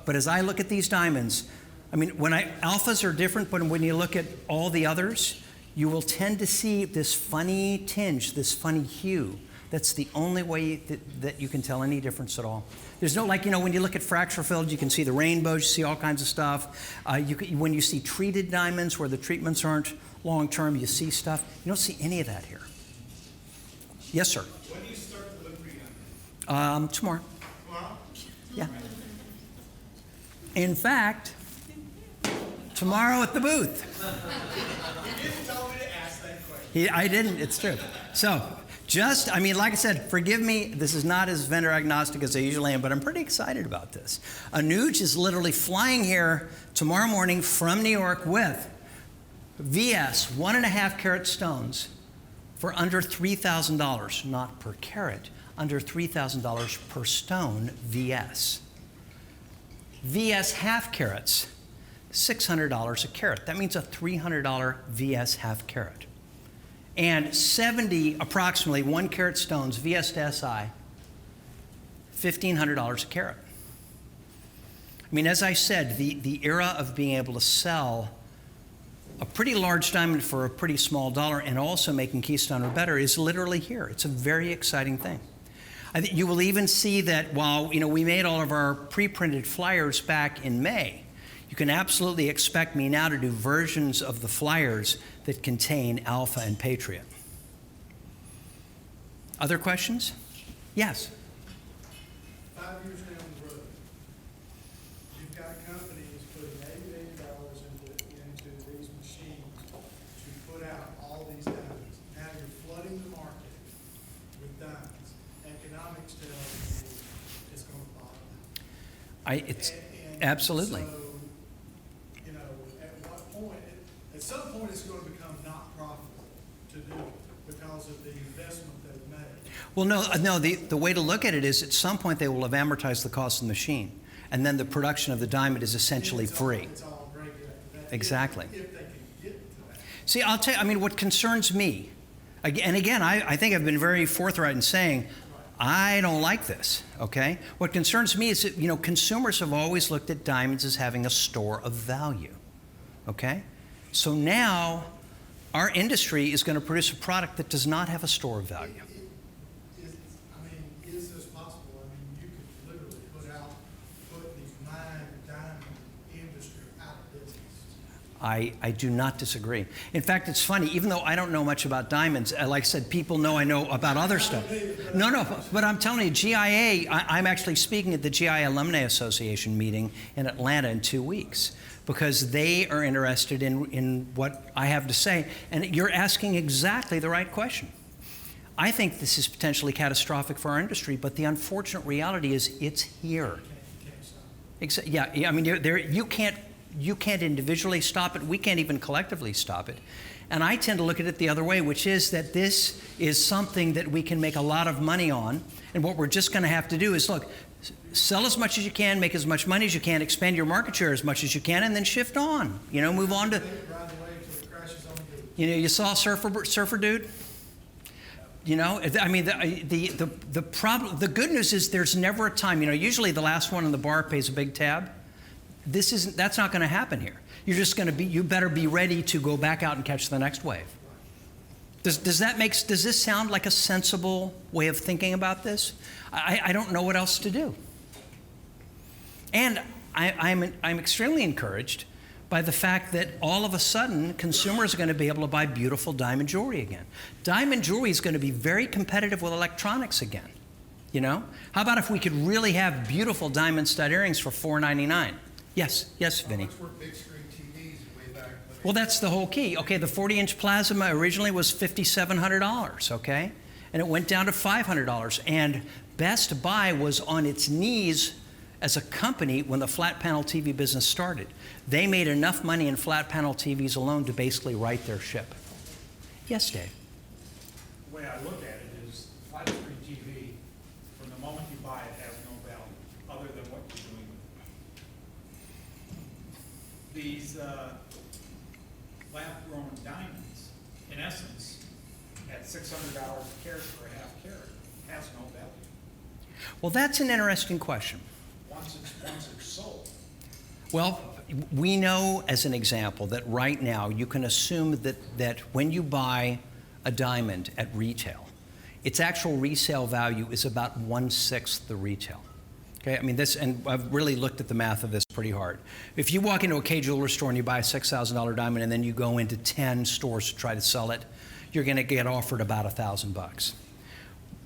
But as I look at these diamonds, I mean, alphas are different, but when you look at all the others, you will tend to see this funny tinge, this funny hue. That's the only way that you can tell any difference at all. There's no, like, when you look at fracture fields, you can see the rainbows, you see all kinds of stuff. When you see treated diamonds where the treatments aren't long-term, you see stuff. You don't see any of that here. Yes, sir. When do you start delivery Tomorrow. on Tomorrow? Yeah. In fact, tomorrow at the booth. You didn't tell me to ask that question. I didn't, it's true. So, like I said, forgive me, this is not as vendor agnostic as I usually am, but I'm pretty excited about this. Anuj is literally flying here tomorrow morning from New York with VS 1.5 carat stones for under $3,000, not per carat, under $3,000 per stone VS. VS half carats, $600 a carat. That means a $300 VS half carat. And 70 approximately 1 carat stones, VS to SI, $1,500 a carat. I mean, as I said, the era of being able to sell a pretty large diamond for a pretty small dollar and also making Keystone or better is literally here. It's a very exciting thing. I think you will even see that while we made all of our pre-printed flyers back in May, you can absolutely expect me now to do versions of the flyers that contain Alpha and Patriot. Other questions? Yes. 5 years down the road, you've got companies putting $80 million into these machines to put out all these diamonds. Now you're flooding the market with diamonds. Economics tells you it's going to bottom out. Absolutely. So, at what point, at some point it's going to become not profitable to do it because of the investment they've made. Well, no. The way to look at it is at some point they will have amortized the cost of the machine, and then the production of the diamond is essentially free. It's all great after that. Exactly. If they can get to that. See, I'll tell you, what concerns me, and again, I think I've been very forthright in saying, I don't like this, okay? What concerns me is that, consumers have always looked at diamonds as having a store of value, okay? So now, our industry is going to produce a product that does not have a store of value. Is this possible? You could literally put the mine diamond industry out of business. I do not disagree. In fact, it's funny, even though I don't know much about diamonds, like I said, people know I know about other stuff. No, but I'm telling you, GIA, I'm actually speaking at the GIA Alumni Association meeting in Atlanta in 2 weeks because they are interested in what I have to say, and you're asking exactly the right question. I think this is potentially catastrophic for our industry, but the unfortunate reality is it's here. Yeah, you can't individually stop it. We can't even collectively stop it. And I tend to look at it the other way, which is that this is something that we can make a lot of money on. And what we're just going to have to do is, look, sell as much as you can, make as much money as you can, expand your market share as much as you can, and then shift on. Move on to, you saw Surfer Dude? The problem, the good news is there's never a time, usually the last one on the bar pays a big tab. That's not going to happen here. You better be ready to go back out and catch the next wave. Does this sound like a sensible way of thinking about this? I don't know what else to do. And I'm extremely encouraged by the fact that all of a sudden consumers are going to be able to buy beautiful diamond jewelry again. Diamond jewelry is going to be very competitive with electronics again. How about if we could really have beautiful diamond stud earrings for $4.99? Yes, Vinny. How much were big screen TVs way back when? Well, that's the whole key. Okay, the 40-inch plasma originally was $5,700, okay? And it went down to $500. And Best Buy was on its knees as a company when the flat panel TV business started. They made enough money in flat panel TVs alone to basically right their ship. Yes, Dave? The way I look at it is flat screen TV, from the moment you buy it, has no value other than what you're doing with it. These lab-grown diamonds, in essence, at $600 a carat for a half carat, has no value. Well, that's an interesting question. Once it's sold. Well, we know as an example that right now you can assume that when you buy a diamond at retail, its actual resale value is about 1/6 the retail. Okay, I mean this, and I've really looked at the math of this pretty hard. If you walk into a K jeweler store and you buy a $6,000 diamond and then you go into 10 stores to try to sell it, you're going to get offered about $1,000.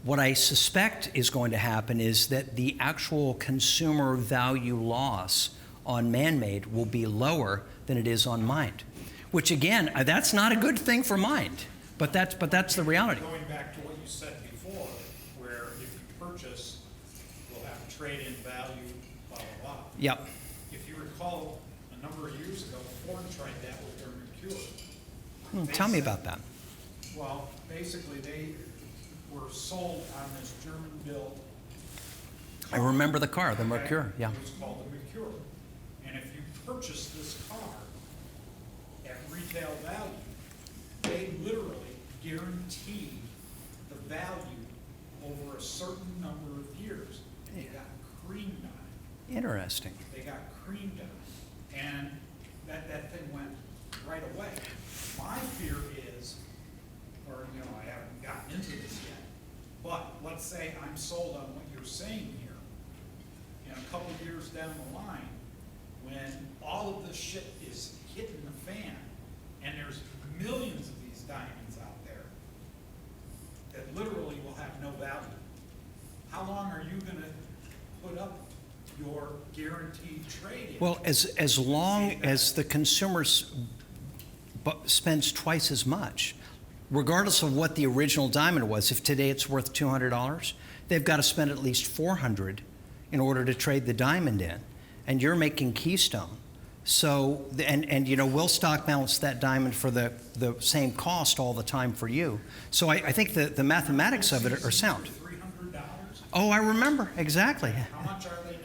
What I suspect is going to happen is that the actual consumer value loss on man-made will be lower than it is on mined, which again, that's not a good thing for mined, but that's the reality. Going back to what you said before, where if you purchase, we'll have a trade-in value, blah, blah, blah. Yep. If you recall, a number of years ago, Ford tried that with their Mercure. Tell me about that. Well, basically, they were sold on this German-built I remember the car, the Mercure, yeah. It was called the Mercure. And if you purchase this car at retail value, they literally guaranteed the value over a certain number of years. And they got creamed on it. Interesting. They got creamed on it. And that thing went right away. My fear is, or I haven't gotten into this yet, but let's say I'm sold on what you're saying here. And a couple years down the line, when all of this shit is hitting the fan, and there's millions of these diamonds out there that literally will have no value, how long are you going to put up your guaranteed trade-in? Well, as long as the consumer spends twice as much, regardless of what the original diamond was, if today it's worth $200, they've got to spend at least $400 in order to trade the diamond in, and you're making Keystone. So, and we'll stock balance that diamond for the same cost all the time for you. So I think the mathematics of it are sound. $300? Oh, I remember, exactly. How much are they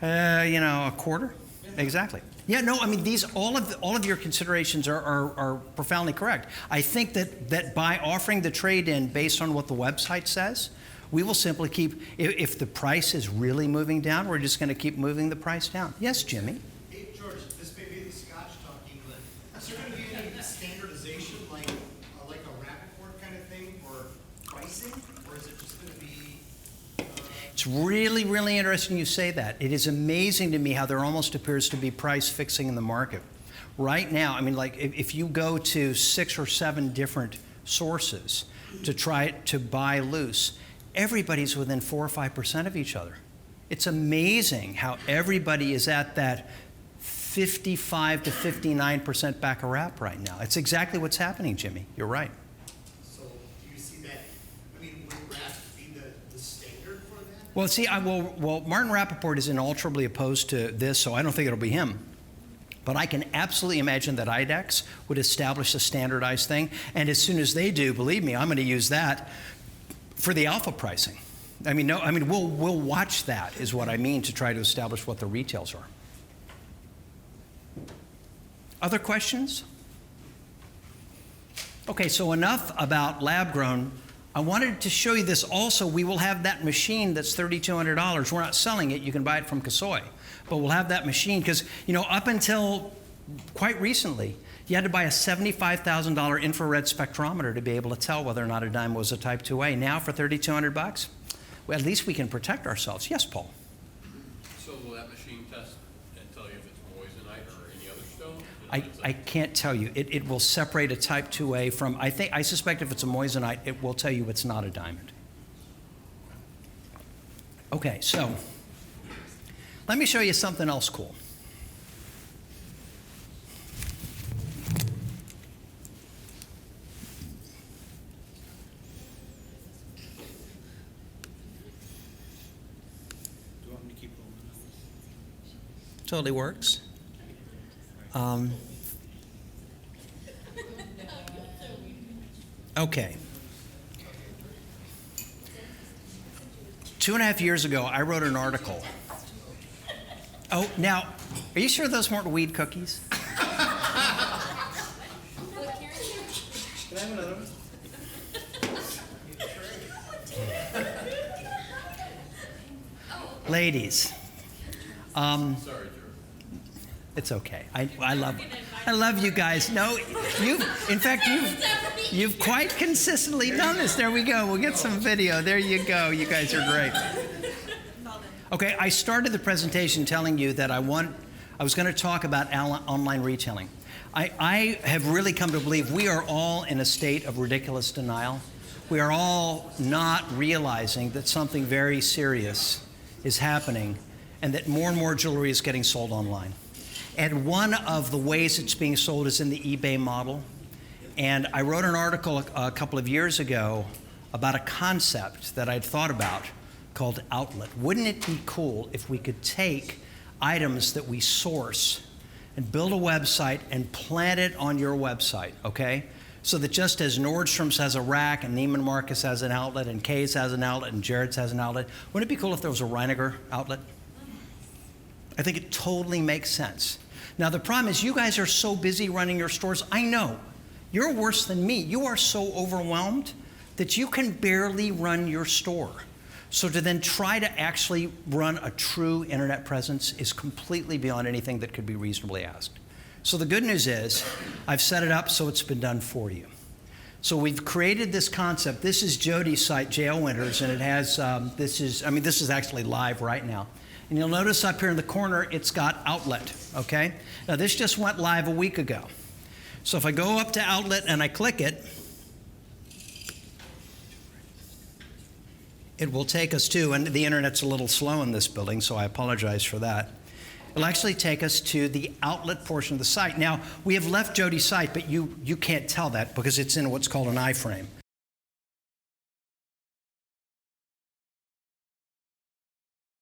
now? A quarter? Exactly. Yeah, no, I mean, all of your considerations are profoundly correct. I think that by offering the trade-in based on what the website says, we will simply keep, if the price is really moving down, we're just going to keep moving the price down. Yes, Jimmy? Hey, George, this may be the Scotch talking, but is there going to be any standardization, like a Rappaport kind of thing for pricing, or is it just going to be? It's really, really interesting you say that. It is amazing to me how there almost appears to be price fixing in the market. Right now, I mean, like if you go to 6 or 7 different sources to try to buy loose, everybody's within 4 or 5% of each other. It's amazing how everybody is at that 55 to 59% baccarat right now. It's exactly what's happening, Jimmy. You're right. So do you see that? I mean, would Rapp be the standard for that? Well, see, well, Martin Rappaport is inalterably opposed to this, so I don't think it'll be him. But I can absolutely imagine that IDEX would establish a standardized thing, and as soon as they do, believe me, I'm going to use that for the alpha pricing. We'll watch that, is what I mean, to try to establish what the retails are. Other questions? Okay, so enough about lab grown. I wanted to show you this also. We will have that machine that's $3,200. We're not selling it. You can buy it from Kasoy. But we'll have that machine because, up until quite recently, you had to buy a $75,000 infrared spectrometer to be able to tell whether or not a diamond was a type 2A. Now for $3,200, well, at least we can protect ourselves. Yes, Paul? So will that machine test and tell you if it's moissanite or any other stone? I can't tell you. It will separate a type 2A from, I suspect if it's a moissanite, it will tell you it's not a diamond. Okay, so let me show you something else cool. Totally works. Okay. 2.5 years ago, I wrote an article. Oh, now, are you sure those weren't weed cookies? Can I have another one? Ladies, Sorry, George. it's okay. I love you guys. No, you've quite consistently done this. There we go. We'll get some video. There you go. You guys are great. Okay, I started the presentation telling you that I was going to talk about online retailing. I have really come to believe we are all in a state of ridiculous denial. We are all not realizing that something very serious is happening and that more and more jewelry is getting sold online. And one of the ways it's being sold is in the eBay model. And I wrote an article a couple of years ago about a concept that I'd thought about called outlet. Wouldn't it be cool if we could take items that we source and build a website and plant it on your website, okay? So that just as Nordstrom's has a rack and Neiman Marcus has an outlet and Kay's has an outlet and Jared's has an outlet, wouldn't it be cool if there was a Reiniger outlet? I think it totally makes sense. Now the problem is you guys are so busy running your stores. I know, you're worse than me. You are so overwhelmed that you can barely run your store. So to then try to actually run a true internet presence is completely beyond anything that could be reasonably asked. So the good news is I've set it up so it's been done for you. So we've created this concept. This is Jody's site, JL Winters, and it has, this is actually live right now. And you'll notice up here in the corner, it's got outlet, okay? Now this just went live a week ago. So if I go up to outlet and I click it, it will take us to, and the internet's a little slow in this building, so I apologize for that. It'll actually take us to the outlet portion of the site. Now, we have left Jody's site, but you can't tell that because it's in what's called an iframe.